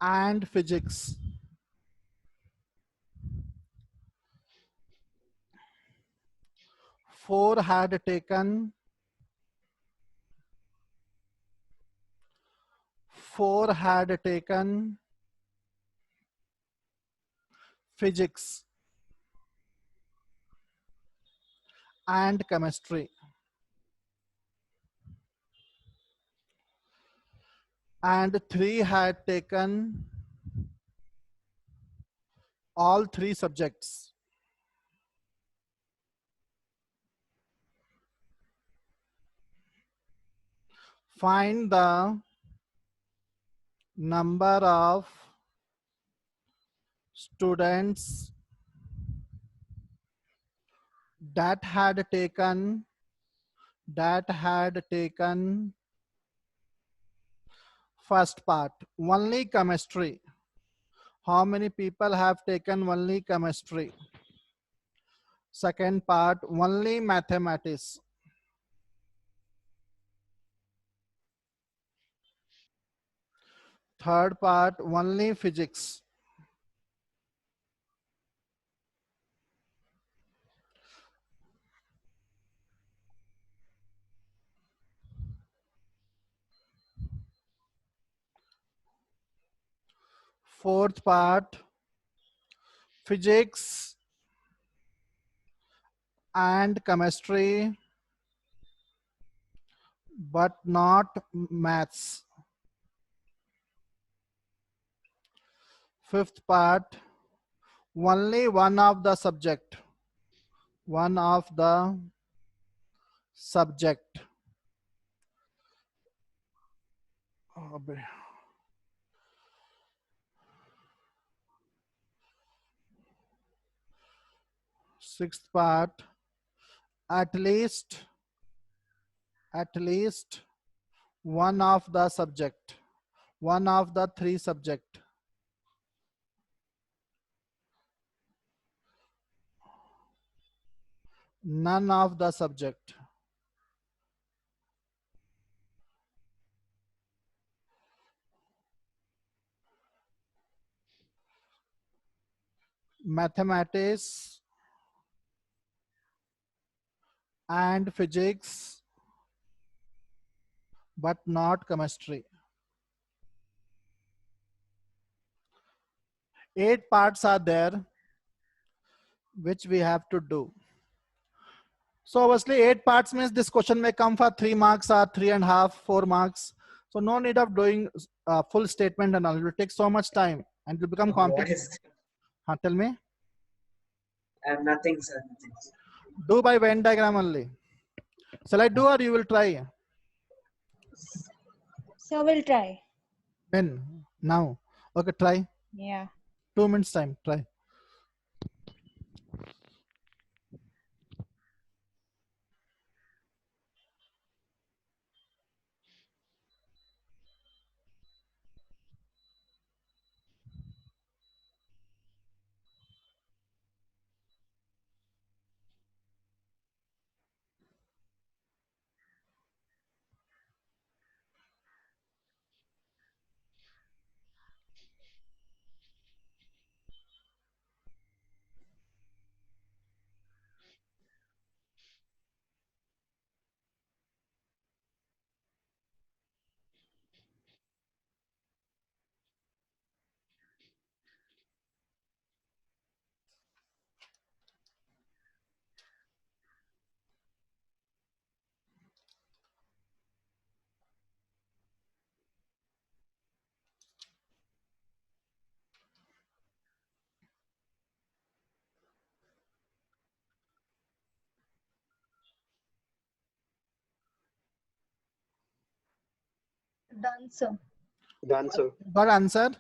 Speaker 1: and physics. 4 had taken physics and chemistry. And 3 had taken all 3 subjects. Find the number of students that had taken first part, only chemistry. How many people have taken only chemistry? Second part, only mathematics. Third part, only physics. Fourth part, physics and chemistry, but not maths. Fifth part, only one of the subject. One of the subject. Sixth part, at least one of the subject, one of the three subject. None of the subject. Mathematics and physics, but not chemistry. 8 parts are there which we have to do. So obviously 8 parts means this question may come for 3 marks or 3.5, 4 marks. So no need of doing full statement and all. It will take so much time and it will become
Speaker 3: What
Speaker 1: complex.
Speaker 3: is?
Speaker 1: Tell me.
Speaker 3: Nothing, sir. Nothing.
Speaker 1: Do by Venn diagram only. Shall I do or you will try?
Speaker 11: So we'll try.
Speaker 1: When? Now. Okay, try.
Speaker 11: Yeah.
Speaker 1: 2 minutes time. Try.
Speaker 11: Done, sir.
Speaker 6: Done, sir.
Speaker 1: Got answer?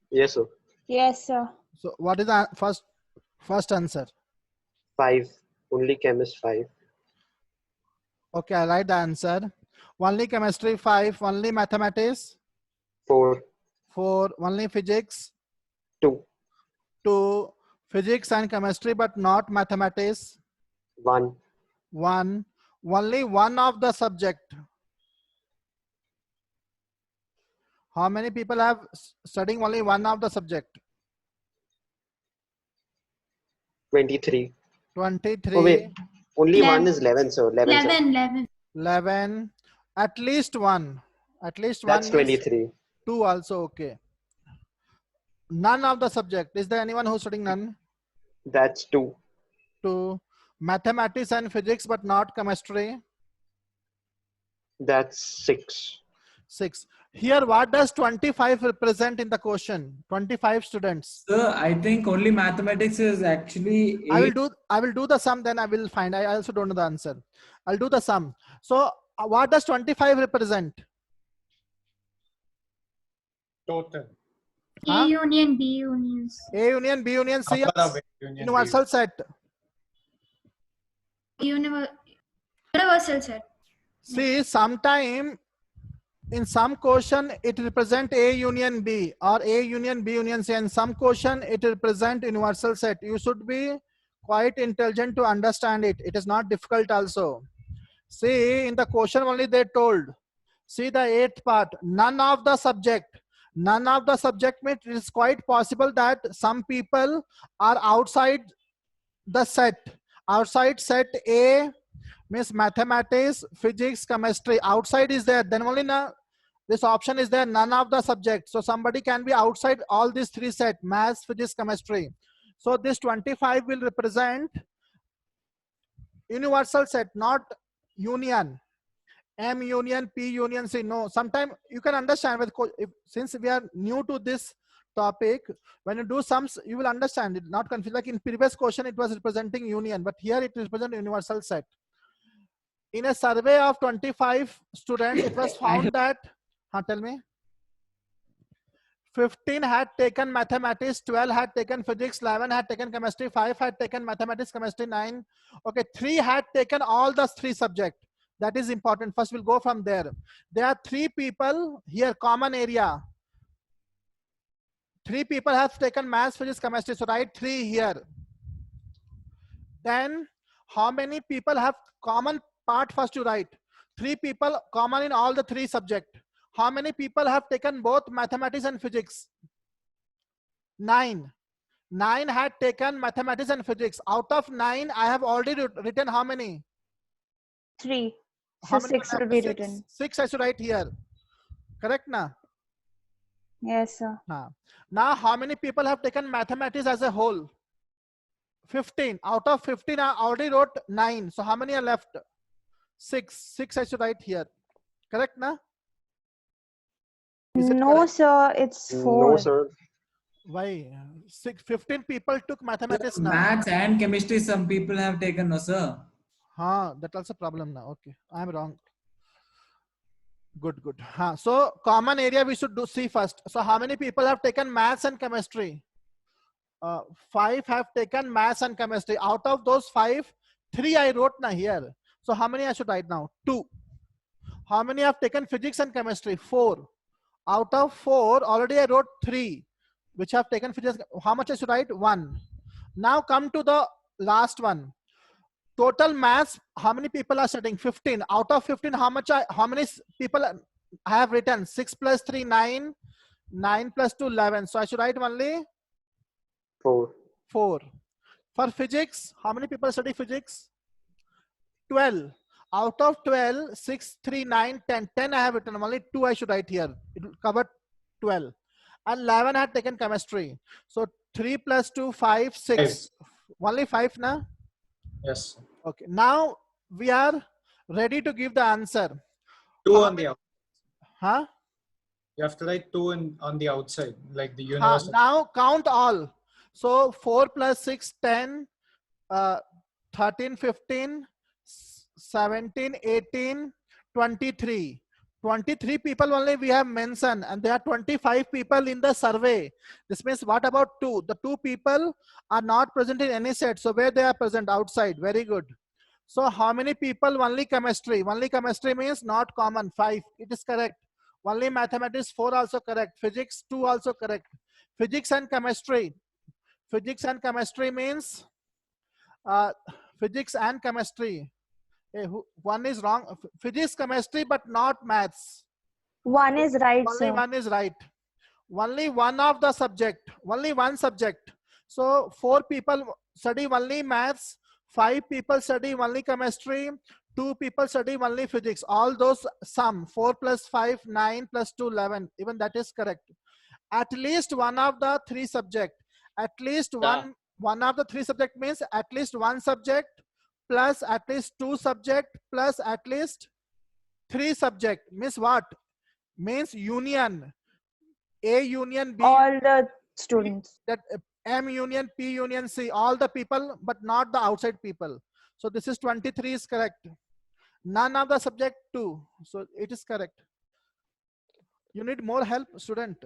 Speaker 6: Yes, sir.
Speaker 11: Yes, sir.
Speaker 1: So what is the first answer?
Speaker 6: 5. Only chemist 5.
Speaker 1: Okay, I write the answer. Only chemistry 5, only mathematics
Speaker 6: 4.
Speaker 1: 4, only physics
Speaker 6: 2.
Speaker 1: 2, physics and chemistry but not mathematics
Speaker 6: 1.
Speaker 1: 1, only one of the subject. How many people have studying only one of the subject?
Speaker 6: 23.
Speaker 1: 23.
Speaker 6: Oh, wait. Only
Speaker 2: 11.
Speaker 6: one is 11, sir. 11, sir.
Speaker 2: 11.
Speaker 1: 11. At least one. At least
Speaker 6: That's
Speaker 1: one means
Speaker 6: 23.
Speaker 1: 2 also okay. None of the subject. Is there anyone who's studying none?
Speaker 6: That's 2.
Speaker 1: 2. Mathematics and physics but not chemistry.
Speaker 6: That's 6.
Speaker 1: 6. Here what does 25 represent in the question? 25 students.
Speaker 7: Sir, I think only mathematics is actually
Speaker 1: I
Speaker 7: 8.
Speaker 1: will do the sum, then I will find. I also don't know the answer. I'll do the sum. So what does 25 represent?
Speaker 8: Total.
Speaker 2: A union, B union, C.
Speaker 1: A union, B union, C.
Speaker 8: Number of A union, B
Speaker 1: Universal set.
Speaker 2: Universal set.
Speaker 1: See, sometime in some question it represent A union B or A union B union C, and some question it represent universal set. You should be quite intelligent to understand it. It is not difficult also. See, in the question only they told. See the 8th part, none of the subject. None of the subject means it is quite possible that some people are outside the set. Outside set A means mathematics, physics, chemistry. Outside is there. Then only this option is there, none of the subjects. So somebody can be outside all these 3 set, maths, physics, chemistry. So this 25 will represent universal set, not union. M union, P union, C. No, sometimes you can understand with since we are new to this topic, when you do sums, you will understand it, not confused. Like in previous question, it was representing union, but here it represents universal set. In a survey of 25 students, it was found that, tell me, 15 had taken mathematics, 12 had taken physics, 11 had taken chemistry, 5 had taken mathematics, chemistry, 9. Okay, 3 had taken all the 3 subjects. That is important. First, we'll go from there. There are 3 people here, common area. 3 people have taken maths, physics, chemistry. So write 3 here. Then, how many people have common part? First you write. 3 people common in all the 3 subjects. How many people have taken both mathematics and physics? 9. 9 had taken mathematics and physics. Out of 9, I have already written how many?
Speaker 11: 3.
Speaker 1: How
Speaker 11: So
Speaker 1: many
Speaker 11: 6 will be
Speaker 1: 6.
Speaker 11: written.
Speaker 1: 6 I should write here. Correct na?
Speaker 11: Yes, sir.
Speaker 1: Now, how many people have taken mathematics as a whole? 15. Out of 15, I already wrote 9. So how many are left? 6. 6 I should write here. Correct na?
Speaker 11: No, sir. It's 4.
Speaker 6: No, sir.
Speaker 1: Why? 15 people took mathematics now.
Speaker 7: Maths and chemistry, some people have taken, no, sir.
Speaker 1: That's also a problem now. Okay, I'm wrong. Good. So common area we should see first. So how many people have taken maths and chemistry? 5 have taken maths and chemistry. Out of those 5, 3 I wrote now here. So how many I should write now? 2. How many have taken physics and chemistry? 4. Out of 4, already I wrote 3, which have taken physics. How much I should write? 1. Now come to the last one. Total mass, how many people are studying? 15. Out of 15, how many people I have written? 6 plus 3, 9. 9 plus 2, 11. So I should write only
Speaker 6: 4.
Speaker 1: 4. For physics, how many people study physics? 12. Out of 12, 6, 3, 9, 10. 10 I have written. Only 2 I should write here. It will cover 12. And 11 had taken chemistry. So 3 plus 2, 5, 6. Only 5 na?
Speaker 8: Yes.
Speaker 1: Okay. Now we are ready to give the answer.
Speaker 8: 2 on the outside.
Speaker 1: Huh?
Speaker 8: You have to write 2 on the outside, like the universal.
Speaker 1: Now count all. So 4 plus 6, 10, 13, 15, 17, 18, 23. 23 people only we have mentioned, and there are 25 people in the survey. This means what about 2? The 2 people are not present in any set. So where they are present? Outside. Very good. So how many people? Only chemistry. Only chemistry means not common. 5. It is correct. Only mathematics 4 also correct. Physics 2 also correct. Physics and chemistry. Physics and chemistry means physics and chemistry. One is wrong. Physics, chemistry, but not maths.
Speaker 11: 1 is right,
Speaker 1: Only
Speaker 11: sir.
Speaker 1: 1 is right. Only one of the subject. Only one subject. So 4 people study only maths. 5 people study only chemistry. 2 people study only physics. All those sum. 4 plus 5, 9 plus 2, 11. Even that is correct. At least one of the 3 subject. At least one of the 3 subject means at least 1 subject plus at least 2 subject plus at least 3 subject. Means what? Means union. A union, B.
Speaker 11: All the students.
Speaker 1: That M union, P union, C. All the people, but not the outside people. So this is 23 is correct. None of the subject 2. So it is correct. You need more help, student.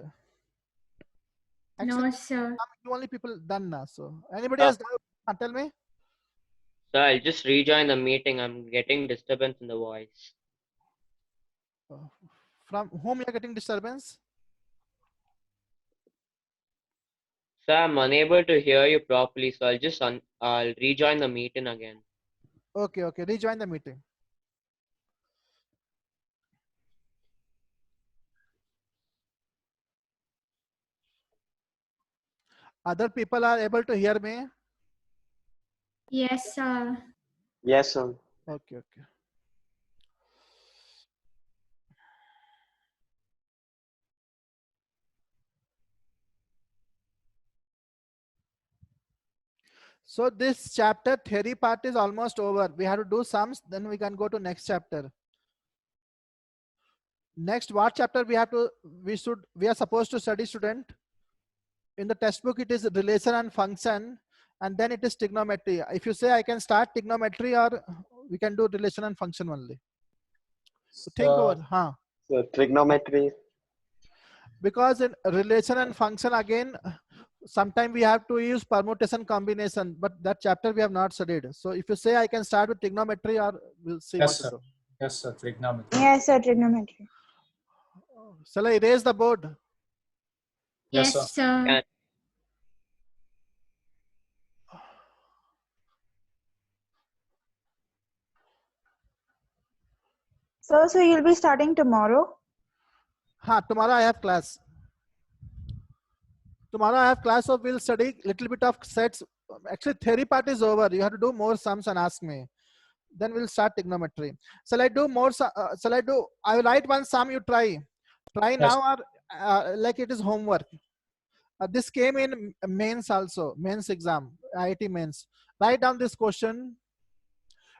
Speaker 2: No, sir.
Speaker 1: You only people done now. So anybody else doubt? Tell me.
Speaker 9: So I'll just rejoin the meeting. I'm getting disturbance in the voice.
Speaker 1: From whom you are getting disturbance?
Speaker 9: So I'm unable to hear you properly. So I'll rejoin the meeting again.
Speaker 1: Okay, okay. Rejoin the meeting. Other people are able to hear me?
Speaker 2: Yes, sir.
Speaker 6: Yes, sir.
Speaker 1: Okay, okay. So this chapter theory part is almost over. We have to do sums, then we can go to next chapter. Next, what chapter we are supposed to study, student? In the textbook, it is relation and function, and then it is trigonometry. If you say I can start trigonometry, or we can do relation and function only. So think over, huh?
Speaker 6: So trigonometry.
Speaker 1: Because in relation and function again, sometimes we have to use permutation combination, but that chapter we have not studied. So if you say I can start with trigonometry, or we'll see
Speaker 8: Yes,
Speaker 1: what
Speaker 8: sir.
Speaker 1: to do.
Speaker 8: Yes, sir. Trigonometry.
Speaker 11: Yes, sir, trigonometry.
Speaker 1: Shall I erase the board?
Speaker 8: Yes,
Speaker 2: Yes,
Speaker 8: sir.
Speaker 2: sir.
Speaker 9: Can-
Speaker 11: So you'll be starting tomorrow?
Speaker 1: Tomorrow I have class. Tomorrow I have class, so we'll study little bit of sets. Actually, theory part is over. You have to do more sums and ask me. Then we'll start trigonometry. Shall I do more? I will write one sum. You try. Try
Speaker 8: Yes.
Speaker 1: now, or like it is homework. This came in mains also. Mains exam. IIT mains. Write down this question.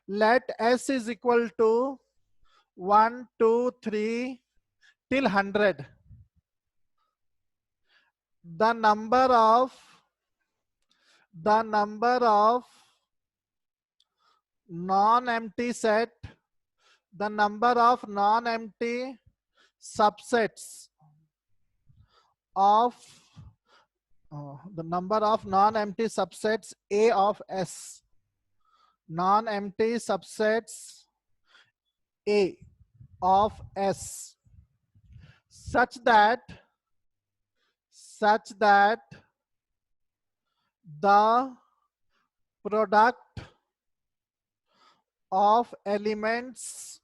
Speaker 1: Let S is equal to 1, 2, 3 till 100. The number of non-empty set, the number of non-empty subsets of the number of non-empty subsets A of S. Non-empty subsets A of S such that the product of elements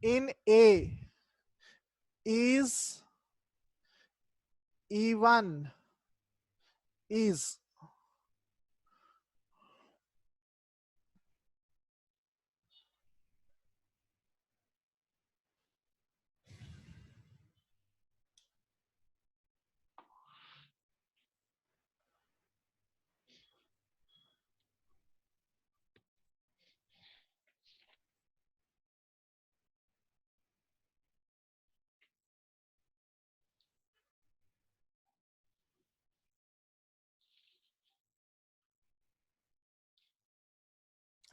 Speaker 1: in A is even is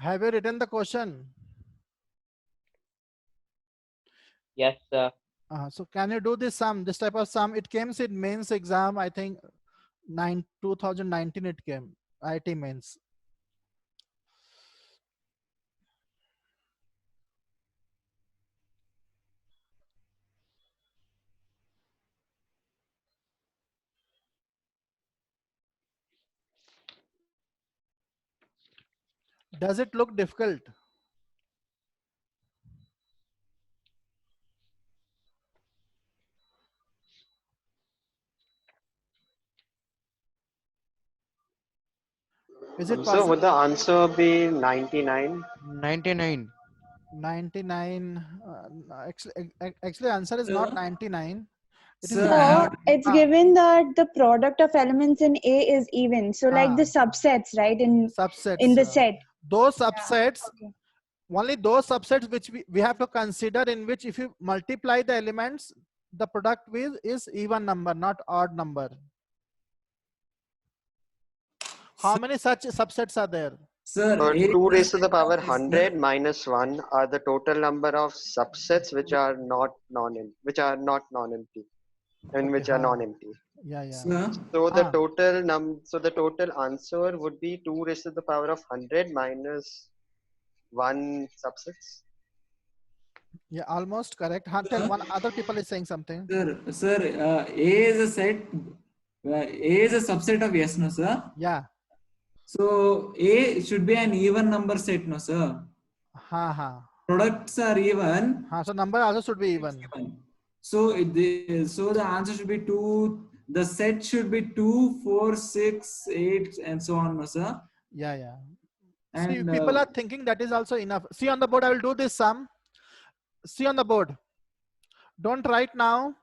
Speaker 1: Have you written the question?
Speaker 9: Yes, sir.
Speaker 1: So can you do this sum, this type of sum? It came in mains exam, I think 2019 it came, IIT mains. Does it look difficult? Is it
Speaker 6: So
Speaker 1: possible?
Speaker 6: would the answer be 99?
Speaker 10: 99.
Speaker 1: 99. Actually, answer is not 99. It is
Speaker 7: Sir, I
Speaker 11: So
Speaker 7: have
Speaker 11: it's given that the product of elements in A is even. So like the subsets, right? In
Speaker 1: subsets.
Speaker 11: the set.
Speaker 1: Those subsets,
Speaker 11: Okay.
Speaker 1: only those subsets which we have to consider, in which if you multiply the elements, the product with is even number, not odd number. How many such subsets are there?
Speaker 7: Sir,
Speaker 6: So
Speaker 7: A
Speaker 6: 2
Speaker 7: is a
Speaker 6: raised to the
Speaker 7: set
Speaker 6: power
Speaker 7: of S.
Speaker 6: 100 minus 1 are the total number of subsets which are not non-empty and
Speaker 1: Okay,
Speaker 6: which are
Speaker 1: हाँ,
Speaker 6: non-empty.
Speaker 1: yeah, yeah.
Speaker 7: Sir,
Speaker 6: So the
Speaker 1: हाँ,
Speaker 6: total answer would be 2 raised to the power of 100 minus 1 subsets.
Speaker 1: yeah, almost correct. हाँ, tell one other people is saying something.
Speaker 7: sir, A is a set. A is a subset of S, no, sir.
Speaker 1: Yeah.
Speaker 7: So A should be an even number set, no, sir.
Speaker 1: हाँ, हाँ.
Speaker 7: Products are even.
Speaker 1: हाँ, so number also should be even.
Speaker 7: So so the answer should be 2. The set should be 2, 4, 6, 8, and so on, no, sir.
Speaker 1: Yeah, yeah. See,
Speaker 7: And
Speaker 1: people are thinking that is also enough. See on the board, I will do this sum. See on the board. Don't write now.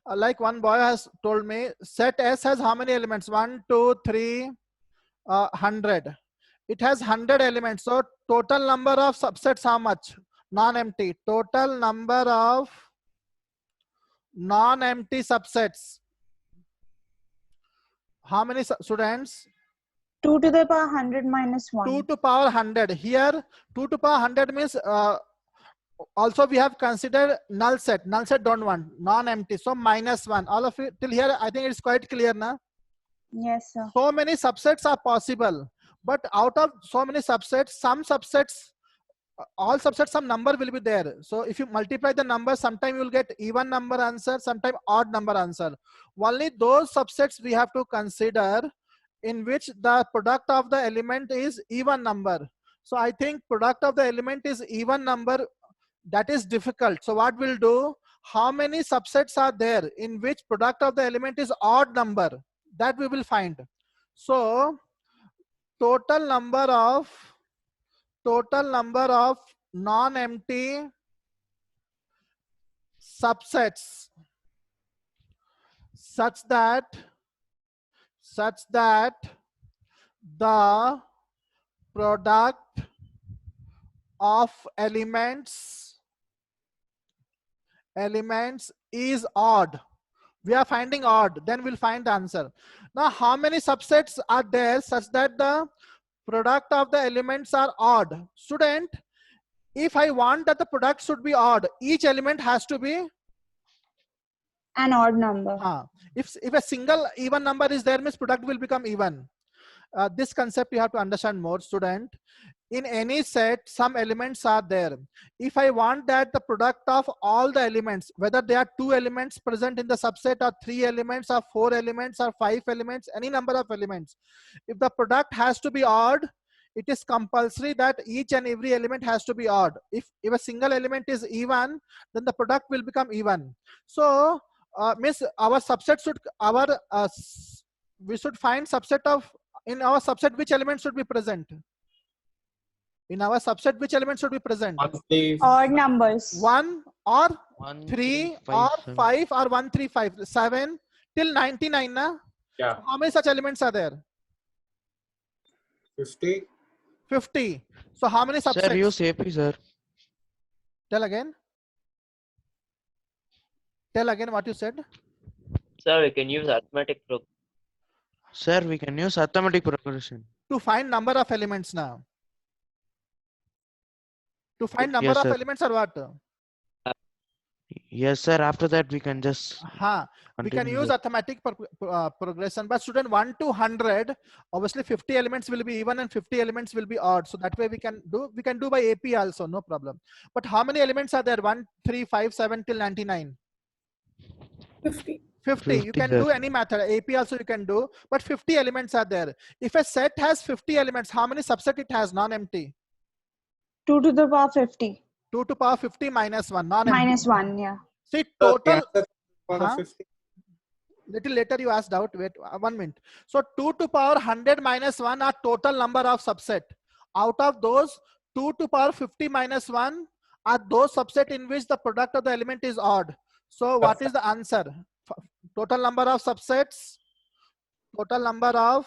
Speaker 1: Like one boy has told me, set S has how many elements? 1, 2, 3, 100. It has 100 elements. So total number of subsets how much? Non-empty. Total number of non-empty subsets. How many students?
Speaker 11: 2 to the power 100 minus 1.
Speaker 1: 2 to power 100. Here 2 to power 100 means also we have considered null set. Null set don't want non-empty. So minus 1. All of it till here I think it's quite clear now.
Speaker 11: Yes, sir.
Speaker 1: So many subsets are possible, but out of so many subsets, some subsets, all subsets, some number will be there. So if you multiply the number, sometime you will get even number answer, sometime odd number answer. Only those subsets we have to consider in which the product of the element is even number. So I think product of the element is even number. That is difficult. So what we'll do, how many subsets are there in which product of the element is odd number, that we will find. So total number of non-empty subsets such that the product of elements is odd. We are finding odd, then we'll find the answer. Now how many subsets are there such that the product of the elements are odd? Student, if I want that the product should be odd, each element has to be
Speaker 11: an odd number.
Speaker 1: If a single even number is there, means product will become even. This concept you have to understand more, student. In any set, some elements are there. If I want that the product of all the elements, whether there are 2 elements present in the subset or 3 elements or 4 elements or 5 elements, any number of elements, if the product has to be odd, it is compulsory that each and every element has to be odd. If a single element is even, then the product will become even. So means our subset should, we should find subset of, in our subset which element should be present? In our subset which element should be present?
Speaker 11: Odd numbers.
Speaker 1: 1 or
Speaker 10: 1,
Speaker 1: 3
Speaker 10: 5,
Speaker 1: or
Speaker 10: 7.
Speaker 1: 5 or 1, 3, 5, 7 till 99 na?
Speaker 8: Yeah.
Speaker 1: So how many such elements are there?
Speaker 8: 50.
Speaker 1: 50. So how many subsets?
Speaker 10: Sir, use AP, sir.
Speaker 1: Tell again. Tell again what you said.
Speaker 9: Sir, we can use arithmetic
Speaker 10: Sir, we can use arithmetic progression.
Speaker 1: To find number of elements now. To find number
Speaker 10: Yes,
Speaker 1: of
Speaker 10: sir.
Speaker 1: elements or what?
Speaker 10: Yes, sir. After that, we can just
Speaker 1: we can
Speaker 10: continue
Speaker 1: use
Speaker 10: the-
Speaker 1: arithmetic progression. But student, 1 to 100, obviously 50 elements will be even and 50 elements will be odd. So that way we can do by AP also, no problem. But how many elements are there? 1, 3, 5, 7 till 99?
Speaker 12: 50.
Speaker 1: 50. You can do any method. AP also you can do, but 50 elements are there. If a set has 50 elements, how many subset it has non-empty?
Speaker 11: 2 to the power 50.
Speaker 1: 2 to power 50 minus 1. Non-empty.
Speaker 11: Minus 1, yeah.
Speaker 1: See total.
Speaker 8: Power 50.
Speaker 1: Little later you asked out. Wait 1 minute. So 2 to power 100 minus 1 are total number of subset. Out of those, 2 to power 50 minus 1 are those subset in which the product of the element is odd. So what is the answer? Total number of subsets, total number of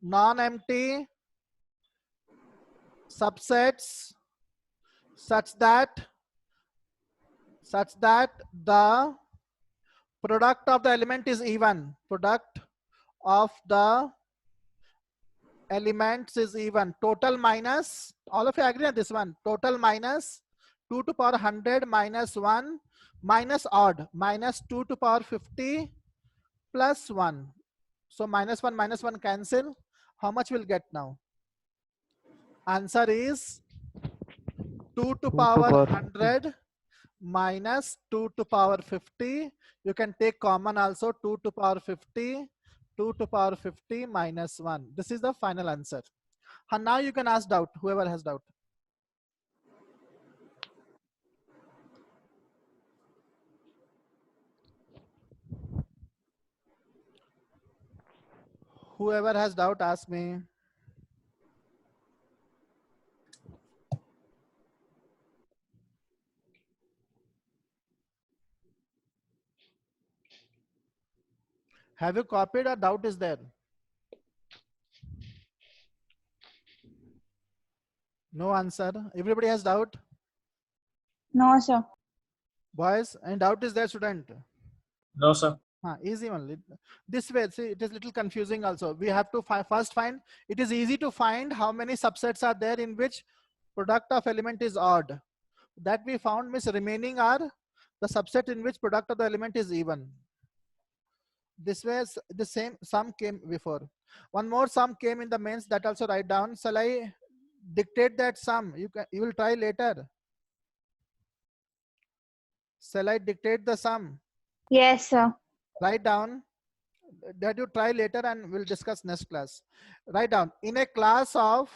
Speaker 1: non-empty subsets such that the product of the element is even. Product of the elements is even. Total minus, all of you agree on this one. Total minus 2 to power 100 minus 1 minus odd minus 2 to power 50 plus 1. So minus 1 cancel. How much we'll get now? Answer is 2 to power 100 minus 2 to power 50. You can take common also, 2 to power 50, 2 to power 50 minus 1. This is the final answer. And now you can ask doubt, whoever has doubt. Whoever has doubt, ask me. Have you copied or doubt is there? No answer. Everybody has doubt?
Speaker 11: No, sir.
Speaker 1: Boys, and doubt is there, student?
Speaker 8: No, sir.
Speaker 1: Easy only. This way, see, it is little confusing also. We have to first find, it is easy to find how many subsets are there in which product of element is odd. That we found means remaining are the subset in which product of the element is even. This way, the same sum came before. One more sum came in the mains, that also write down. Shall I dictate that sum? You will try later. Shall I dictate the sum?
Speaker 11: Yes, sir.
Speaker 1: Write down. That you try later and we'll discuss next class. Write down. In a class of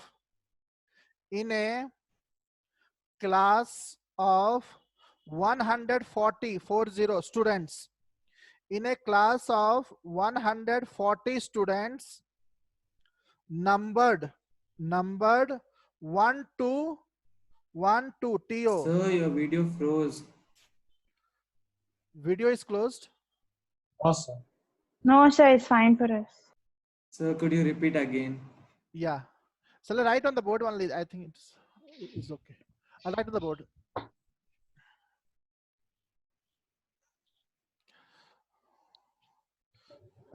Speaker 1: 140 students, in a class of 140 students, numbered 1 to TO.
Speaker 7: Sir, your video froze.
Speaker 1: Video is closed.
Speaker 8: Awesome.
Speaker 11: No, sir, it's fine for us.
Speaker 7: Sir, could you repeat again?
Speaker 1: Yeah. Shall I write on the board only? I think it's okay. I'll write on the board.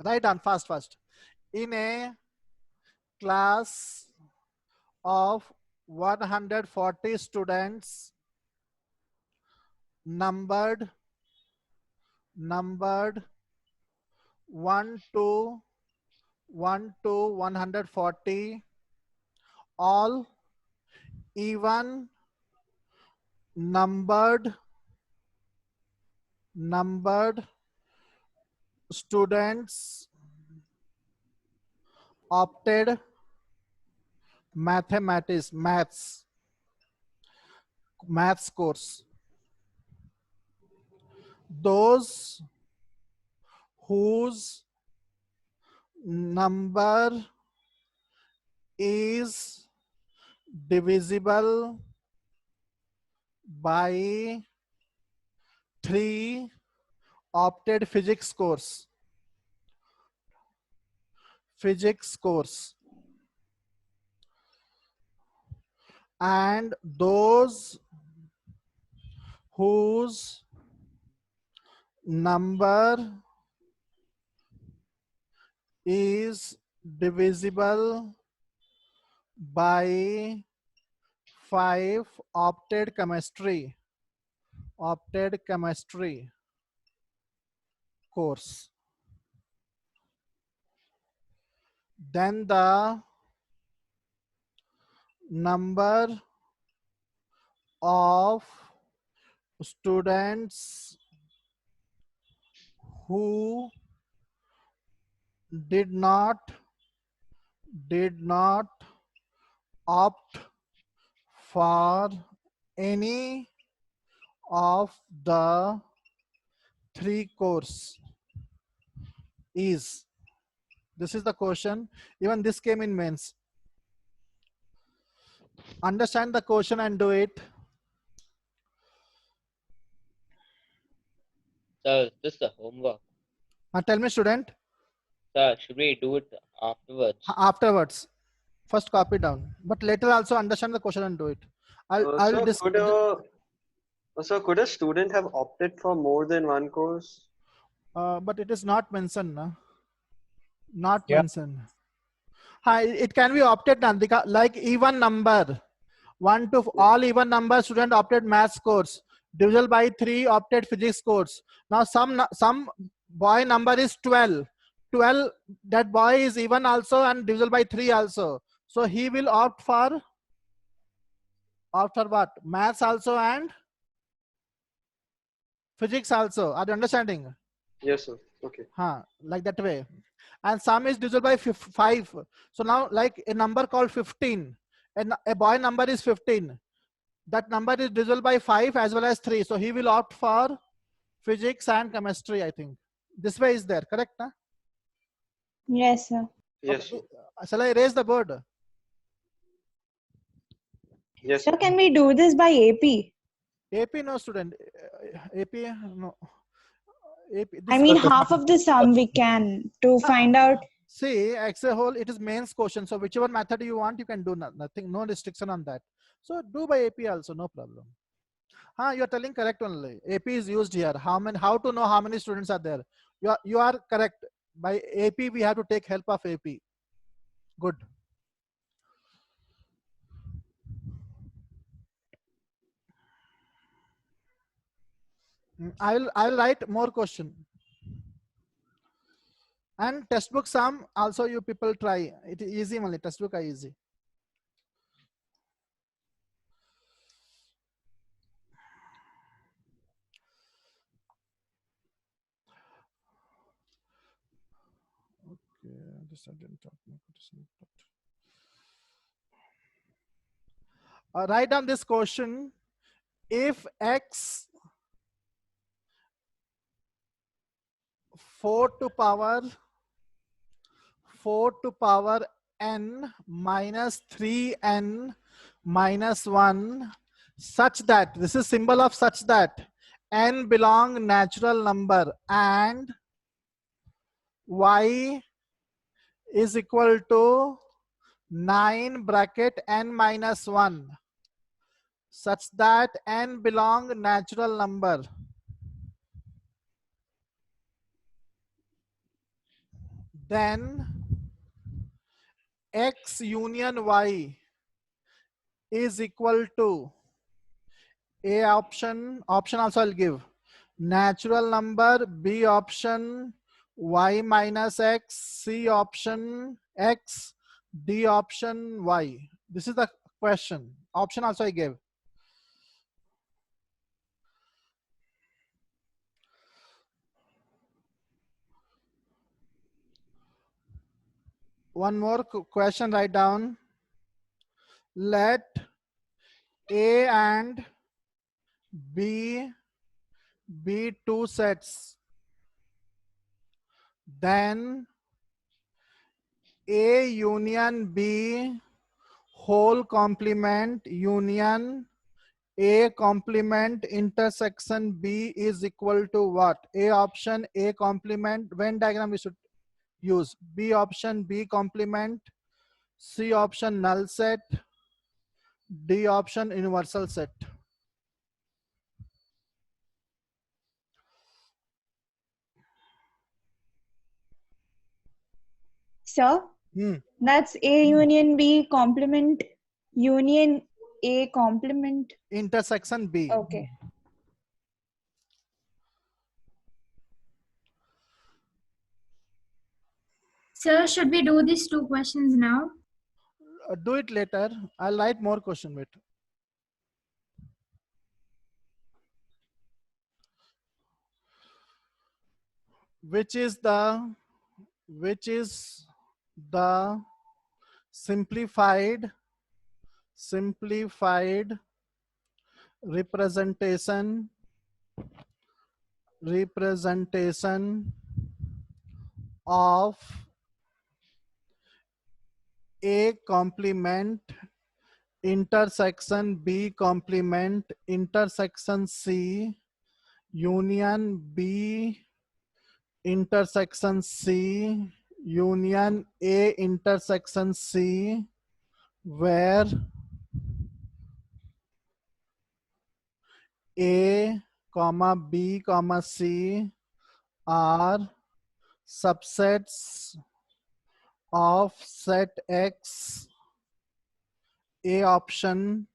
Speaker 1: Write down fast. In a class of 140 students, numbered 1 to 140, all even numbered students opted maths course. Those whose number is divisible by 3 opted physics course. And those whose number is divisible by 5 opted chemistry course. Then the number of students who did not opt for any of the 3 course is. This is the question. Even this came in mains. Understand the question and do it.
Speaker 9: Sir, this is the homework.
Speaker 1: Tell me, student.
Speaker 9: Sir, should we do it afterwards?
Speaker 1: Afterwards. First copy down. But later also understand the question and do it.
Speaker 6: So could a student have opted for more than one course?
Speaker 1: But it is not mentioned. Not mentioned. It can be opted Nandika, like even number. 1 to all even number student opted maths course. Divisible by 3 opted physics course. Now some boy number is 12. 12, that boy is even also and divisible by 3 also. So he will opt for what? Maths also and physics also. Are you understanding?
Speaker 6: Yes, sir. Okay.
Speaker 1: Like that way. And sum is divisible by 5. So now like a number called 15. And a boy number is 15. That number is divisible by 5 as well as 3. So he will opt for physics and chemistry, I think. This way is there, correct? Huh?
Speaker 11: Yes, sir.
Speaker 6: Yes.
Speaker 1: Okay. Shall I raise the board?
Speaker 6: Yes.
Speaker 11: So can we do this by AP?
Speaker 1: AP no student. AP no. AP,
Speaker 11: I mean, half of the sum we can to find out.
Speaker 1: See, X a whole, it is mains question. So whichever method you want, you can do nothing, no restriction on that. So do by AP also, no problem. You are telling correct only. AP is used here. How to know how many students are there? You are correct. By AP, we have to take help of AP. Good. I will write more question. And textbook sum also you people try. It is easy only. Textbook are easy. Okay, this I didn't talk about. Write down this question. If X 4 to power n minus 3n minus 1 such that, this is symbol of such that n belong natural number and y is equal to 9 bracket n minus 1 such that n belong natural number. Then X union Y is equal to A option also I'll give natural number, B option Y minus X, C option X, D option Y. This is the question. Option also I gave. One more question, write down. Let A and B be two sets. Then A union B whole complement union A complement intersection B is equal to what? A option A complement, Venn diagram we should use. B option B complement, C option null set, D option universal set.
Speaker 11: Sir, that's A union B complement union A complement
Speaker 1: intersection B.
Speaker 11: Okay.
Speaker 2: Sir, should we do these two questions now?
Speaker 1: Do it later. I'll write more question with. Which is the simplified representation of A complement intersection B complement intersection C union B intersection C union A intersection C, where A comma B comma C are subsets of set X, A option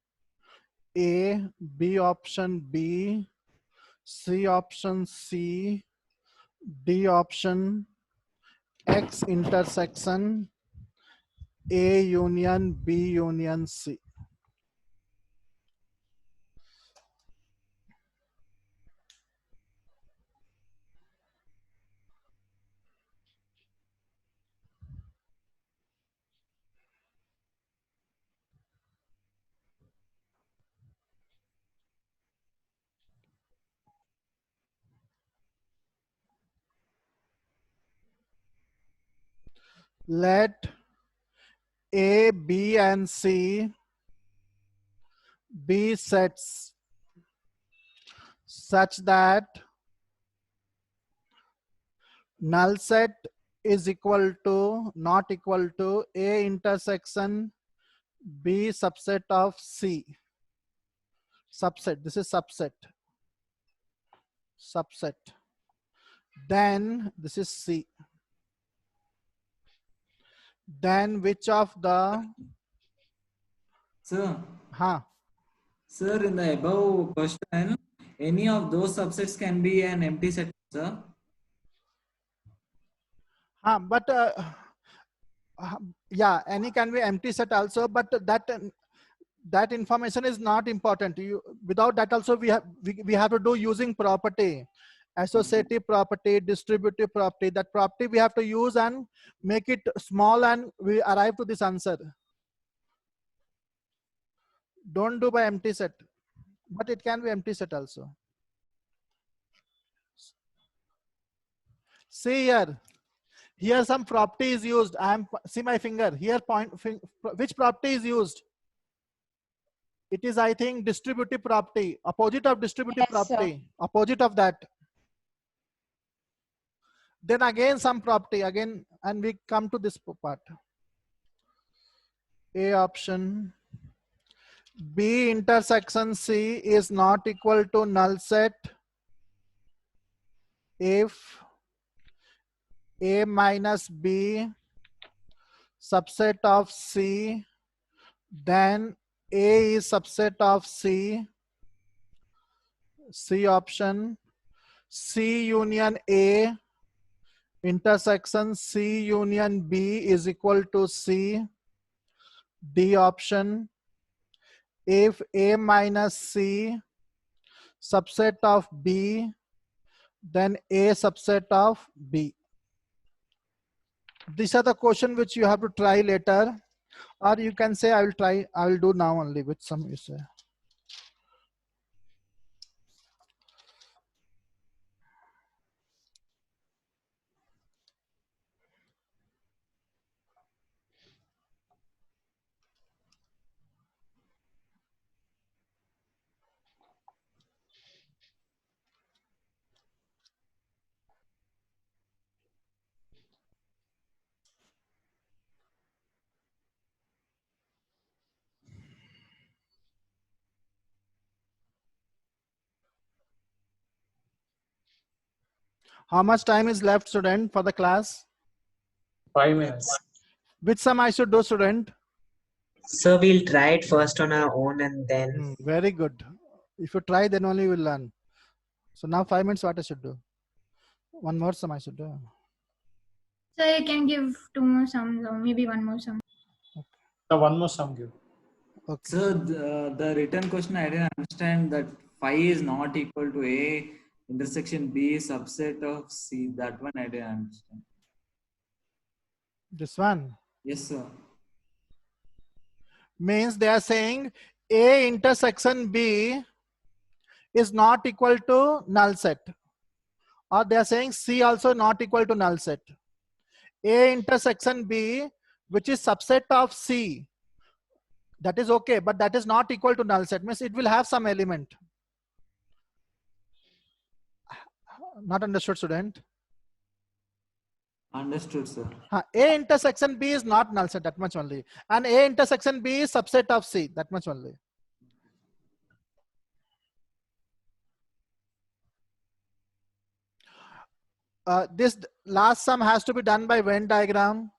Speaker 1: A, B option B, C option C, D option, X intersection A union B union C. Let A, B, and C be sets such that null set is equal to, not equal to, A intersection B subset of C. Subset, this is subset. Subset. Then this is C. Then which of the
Speaker 7: Sir, sir, in the above question, any of those subsets can be an empty set, sir.
Speaker 1: But yeah, any can be empty set also, but that information is not important. Without that also we have to do using property, associative property, distributive property. That property we have to use and make it small, and we arrive to this answer. Don't do by empty set, but it can be empty set also. See here. Here some property is used. See my finger here. Which property is used? It is, I think, distributive property. Opposite of distributive property. Sir. Opposite of that. Then again some property again, and we come to this part. A option. B intersection C is not equal to null set if A minus B subset of C, then A is subset of C. C option. C union A intersection C union B is equal to C. D option. If A minus C subset of B, then A subset of B. These are the questions which you have to try later, or you can say I will try, I will do now only with some you say. How much time is left, student, for the class?
Speaker 8: 5 minutes.
Speaker 1: Which sum I should do, student?
Speaker 3: So we'll try it first on our own and then.
Speaker 1: Very good. If you try, then only you will learn. So now 5 minutes, what I should do? One more sum I should do.
Speaker 2: So you can give 2 more sums or maybe 1 more sum.
Speaker 8: So one more sum give.
Speaker 1: Okay.
Speaker 7: So the written question I didn't understand that phi is not equal to A intersection B subset of C. That one I didn't understand.
Speaker 1: This one?
Speaker 7: Yes, sir.
Speaker 1: Means they are saying A intersection B is not equal to null set. Or they are saying C also not equal to null set. A intersection B, which is subset of C, that is okay, but that is not equal to null set. Means it will have some element. Not understood, student?
Speaker 7: Understood, sir.
Speaker 1: A intersection B is not null set, that much only. And A intersection B is subset of C, that much only. This last sum has to be done by Venn diagram.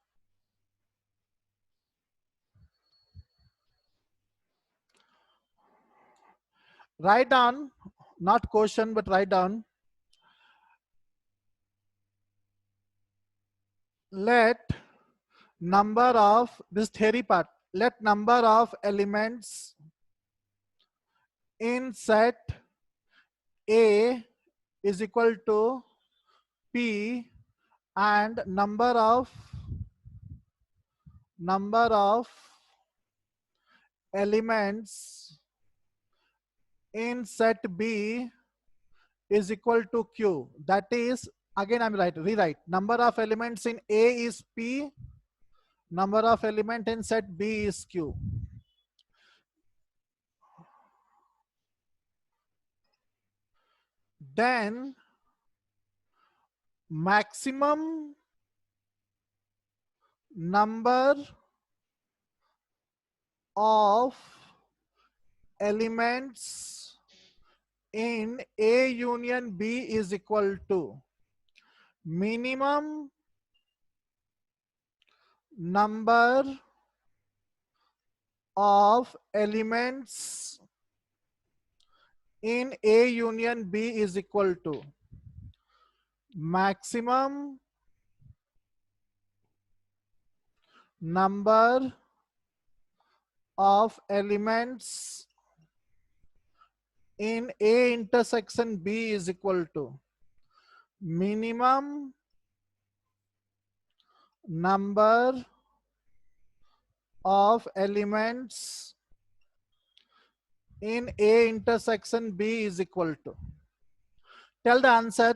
Speaker 1: Write down, not question, but write down. Let number of, this theory part, let number of elements in set A is equal to P, and number of elements in set B is equal to Q. That is, again I'm rewrite. Number of elements in A is P. Number of element in set B is Q. Then maximum number of elements in A union B is equal to minimum number of elements in A union B is equal to maximum number of elements in A intersection B is equal to minimum number of elements in A intersection B is equal to. Tell the answer.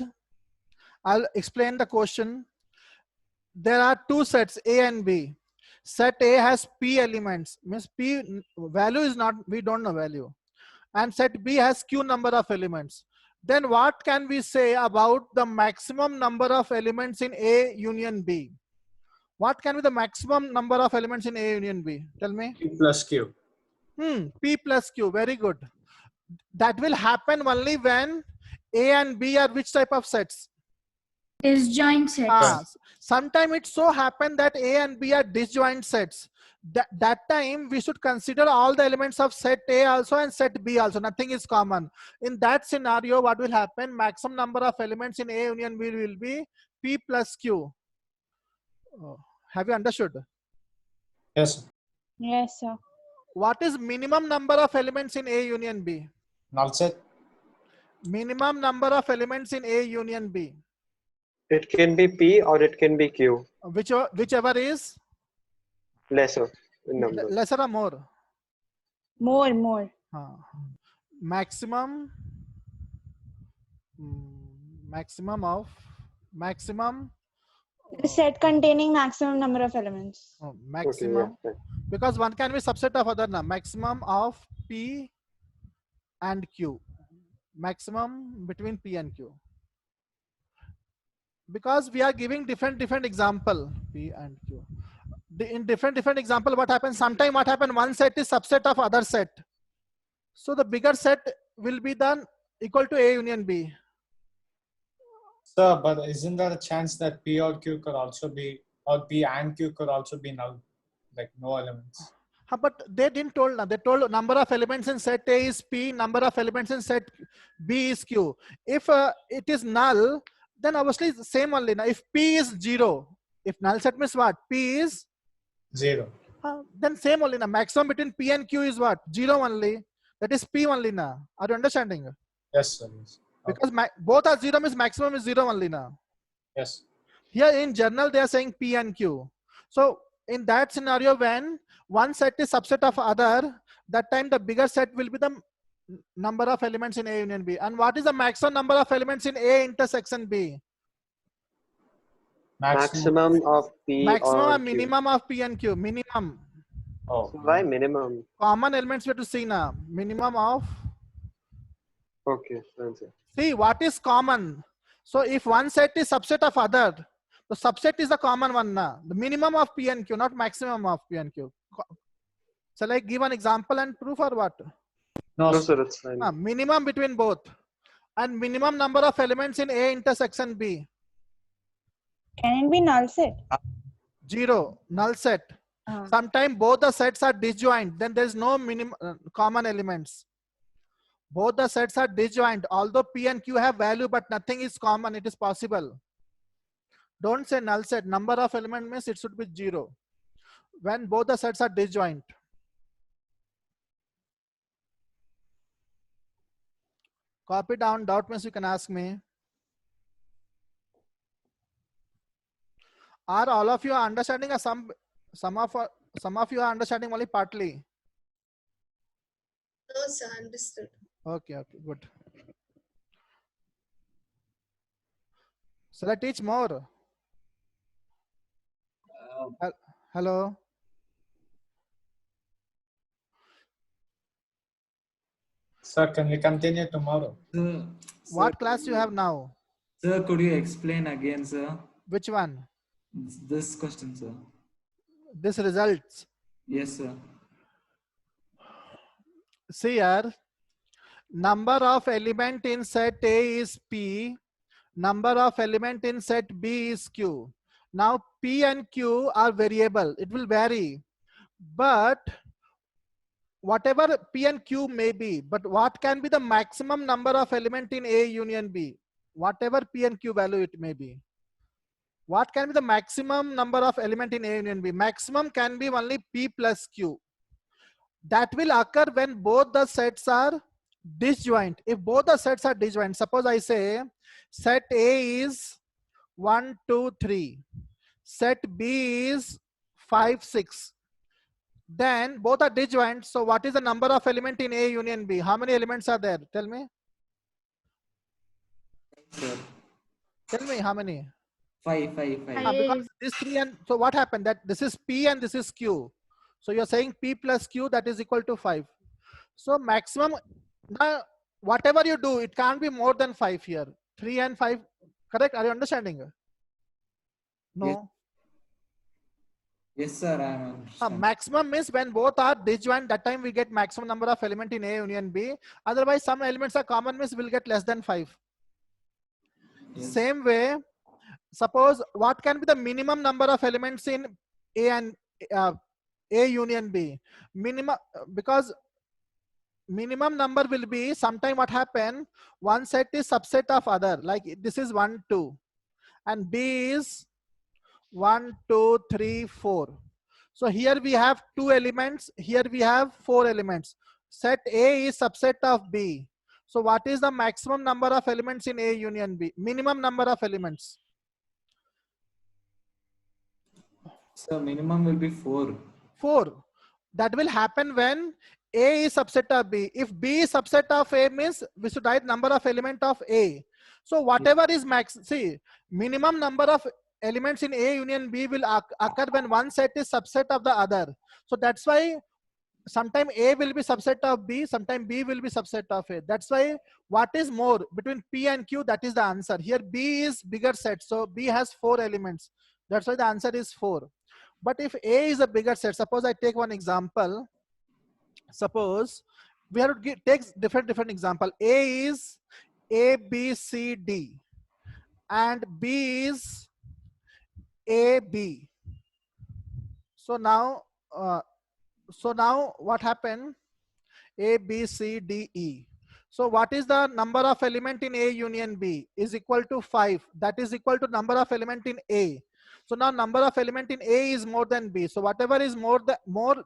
Speaker 1: I'll explain the question. There are two sets, A and B. Set A has P elements, means P value is not, we don't know value. And set B has Q number of elements. Then what can we say about the maximum number of elements in A union B? What can be the maximum number of elements in A union B? Tell me.
Speaker 8: P plus Q.
Speaker 1: P plus Q, very good. That will happen only when A and B are which type of sets?
Speaker 2: Disjoint sets.
Speaker 1: Sometimes it so happen that A and B are disjoint sets. That time we should consider all the elements of set A also and set B also. Nothing is common. In that scenario, what will happen? Maximum number of elements in A union B will be P plus Q. Have you understood?
Speaker 8: Yes.
Speaker 11: Yes, sir.
Speaker 1: What is minimum number of elements in A union B?
Speaker 8: Null set.
Speaker 1: Minimum number of elements in A union B.
Speaker 6: It can be P or it can be Q.
Speaker 1: Whichever is
Speaker 6: Lesser in number.
Speaker 1: lesser or more?
Speaker 11: More.
Speaker 1: Maximum
Speaker 11: The set containing maximum number of elements.
Speaker 1: maximum,
Speaker 6: Okay,
Speaker 1: because one can be subset of other number. Maximum of P and Q. Maximum between P and Q. Because we are giving different example, P and Q. In different example, what happens? Sometime what happens? One set is subset of other set. So the bigger set will be done equal to A union B.
Speaker 8: Sir, but isn't there a chance that P or Q could also be, or P and Q could also be null, like no elements?
Speaker 1: But they didn't told. They told number of elements in set A is P, number of elements in set B is Q. If it is null, then obviously it's the same only. Now, if P is 0, if null set means what? P is
Speaker 8: 0.
Speaker 1: Then same only. Now, maximum between P and Q is what? 0 only. That is P only now. Are you understanding?
Speaker 8: Yes, sir. Yes.
Speaker 1: Because both are 0 means maximum is 0 only now.
Speaker 8: Yes.
Speaker 1: Here in general they are saying P and Q. So in that scenario, when one set is subset of other, that time the bigger set will be the number of elements in A union B. And what is the maximum number of elements in A intersection B?
Speaker 6: Maximum of P
Speaker 1: Maximum
Speaker 6: or
Speaker 1: or
Speaker 6: Q.
Speaker 1: minimum of P and Q. Minimum.
Speaker 8: Oh.
Speaker 6: Why minimum?
Speaker 1: Common elements we have to see now. Minimum of.
Speaker 6: Okay, answer.
Speaker 1: See what is common. So if one set is subset of other, the subset is the common one now. The minimum of P and Q, not maximum of P and Q. Shall I give an example and proof or what?
Speaker 6: No, sir, it's fine.
Speaker 1: Minimum between both. And minimum number of elements in A intersection B.
Speaker 11: Can it be null set?
Speaker 1: 0, null set. Sometimes both the sets are disjoint, then there is no minimum common elements. Both the sets are disjoint. Although P and Q have value, but nothing is common, it is possible. Don't say null set. Number of element means it should be 0. When both the sets are disjoint. Copy down, doubt means you can ask me. Are all of you understanding, or some of you are understanding only partly?
Speaker 12: No, sir, understood.
Speaker 1: Okay, good. Shall I teach more? Hello.
Speaker 8: Sir, can we continue tomorrow?
Speaker 1: What class you have now?
Speaker 7: Sir, could you explain again, sir?
Speaker 1: Which one?
Speaker 7: This question, sir.
Speaker 1: This results.
Speaker 7: Yes, sir.
Speaker 1: See here, number of element in set A is P, number of element in set B is Q. Now P and Q are variable, it will vary, but whatever P and Q may be, but what can be the maximum number of element in A union B? Whatever P and Q value it may be. What can be the maximum number of element in A union B? Maximum can be only P plus Q. That will occur when both the sets are disjoint. If both the sets are disjoint, suppose I say set A is 1, 2, 3, set B is 5, 6. Then both are disjoint. So what is the number of element in A union B? How many elements are there? Tell me.
Speaker 7: Sir.
Speaker 1: Tell me how many.
Speaker 7: 5.
Speaker 1: Because this 3 and so what happened that this is P and this is Q. So you're saying P plus Q, that is equal to 5. So maximum, now whatever you do, it can't be more than 5 here. 3 and 5, correct? Are you understanding? No.
Speaker 7: Yes, sir, I am understanding.
Speaker 1: Maximum means when both are disjoint, that time we get maximum number of element in A union B. Otherwise, some elements are common means we'll get less than 5.
Speaker 7: Yes.
Speaker 1: Same way, suppose what can be the minimum number of elements in A and A union B? Minimum, because minimum number will be sometime what happen, one set is subset of other, like this is 1, 2, and B is 1, 2, 3, 4. So here we have 2 elements, here we have 4 elements. Set A is subset of B. So what is the maximum number of elements in A union B? Minimum number of elements.
Speaker 7: So minimum will be 4.
Speaker 1: 4. That will happen when A is subset of B. If B is subset of A means we should write number of element of A. So whatever is max, see, minimum number of elements in A union B will occur when one set is subset of the other. So that's why sometime A will be subset of B, sometime B will be subset of A. That's why what is more between P and Q, that is the answer. Here B is bigger set, so B has 4 elements. That's why the answer is 4. But if A is a bigger set, suppose I take one example. Suppose we have to take different example. A is A, B, C, D, and B is A, B. So now what happened? A, B, C, D, E. So what is the number of element in A union B? Is equal to 5. That is equal to number of element in A. So now number of element in A is more than B. So whatever is more,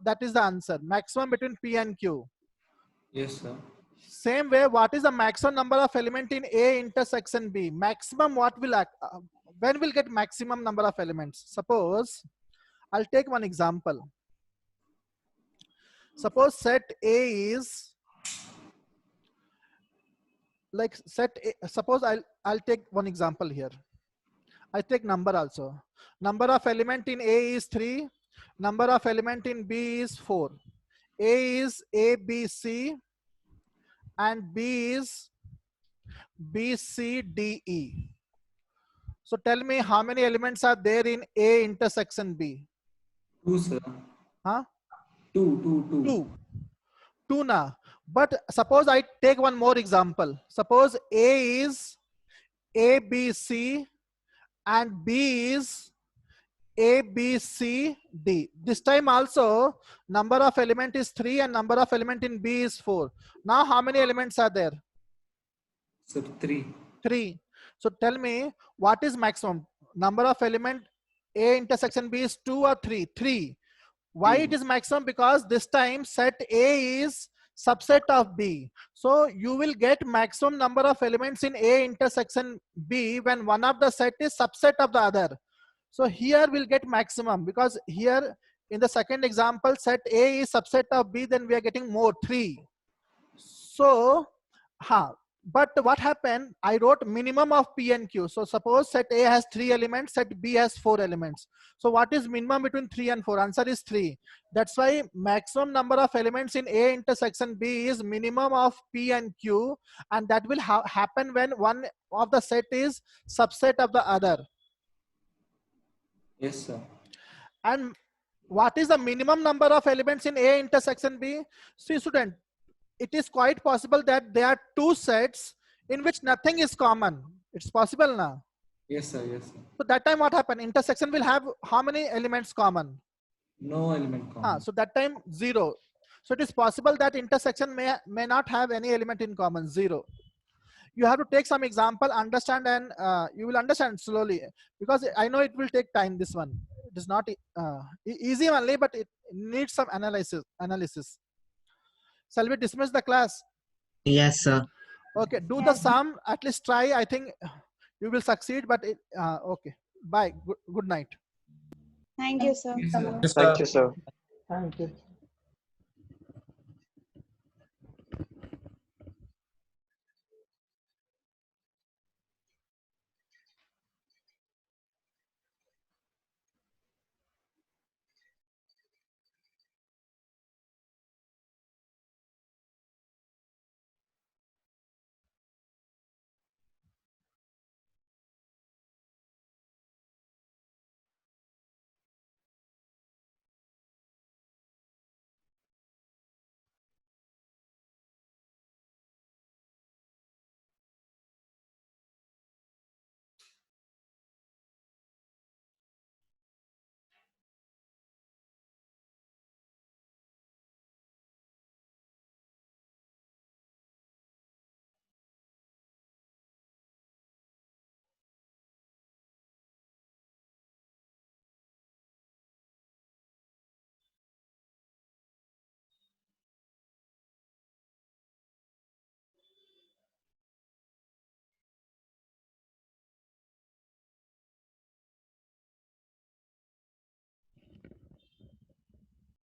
Speaker 1: that is the answer. Maximum between P and Q.
Speaker 7: Yes, sir.
Speaker 1: Same way, what is the maximum number of element in A intersection B? Maximum what will when will get maximum number of elements? Suppose I'll take one example. Suppose set A is like set A, suppose I'll take one example here. I take number also. Number of element in A is 3. Number of element in B is 4. A is A, B, C, and B is B, C, D, E. So tell me how many elements are there in A intersection B?
Speaker 7: 2, sir.
Speaker 1: Huh?
Speaker 7: 2.
Speaker 1: 2 na. But suppose I take one more example. Suppose A is A, B, C, and B is A, B, C, D. This time also number of element is 3 and number of element in B is 4. Now how many elements are there?
Speaker 7: So 3.
Speaker 1: 3. So tell me what is maximum? Number of element A intersection B is 2 or 3? 3. Why it is maximum? Because this time set A is subset of B. So you will get maximum number of elements in A intersection B when one of the set is subset of the other. So here we'll get maximum because here in the second example set A is subset of B, then we are getting more 3. So, but what happened? I wrote minimum of P and Q. So suppose set A has 3 elements, set B has 4 elements. So what is minimum between 3 and 4? Answer is 3. That's why maximum number of elements in A intersection B is minimum of P and Q, and that will happen when one of the set is subset of the other.
Speaker 7: Yes, sir.
Speaker 1: And what is the minimum number of elements in A intersection B? See, student, it is quite possible that there are 2 sets in which nothing is common. It's possible now.
Speaker 7: Yes, sir. Yes, sir.
Speaker 1: So that time what happened? Intersection will have how many elements common?
Speaker 7: No element common.
Speaker 1: So that time 0. So it is possible that intersection may not have any element in common, 0. You have to take some example, understand, and you will understand slowly, because I know it will take time. This one, it is not easy only, but it needs some analysis. Shall we dismiss the class?
Speaker 3: Yes, sir.
Speaker 1: Okay, do the sum, at least try. I think you will succeed, but okay. Bye. Good night.
Speaker 11: Thank you, sir.
Speaker 8: Yes, sir.
Speaker 6: Thank you, sir.
Speaker 5: Thank you.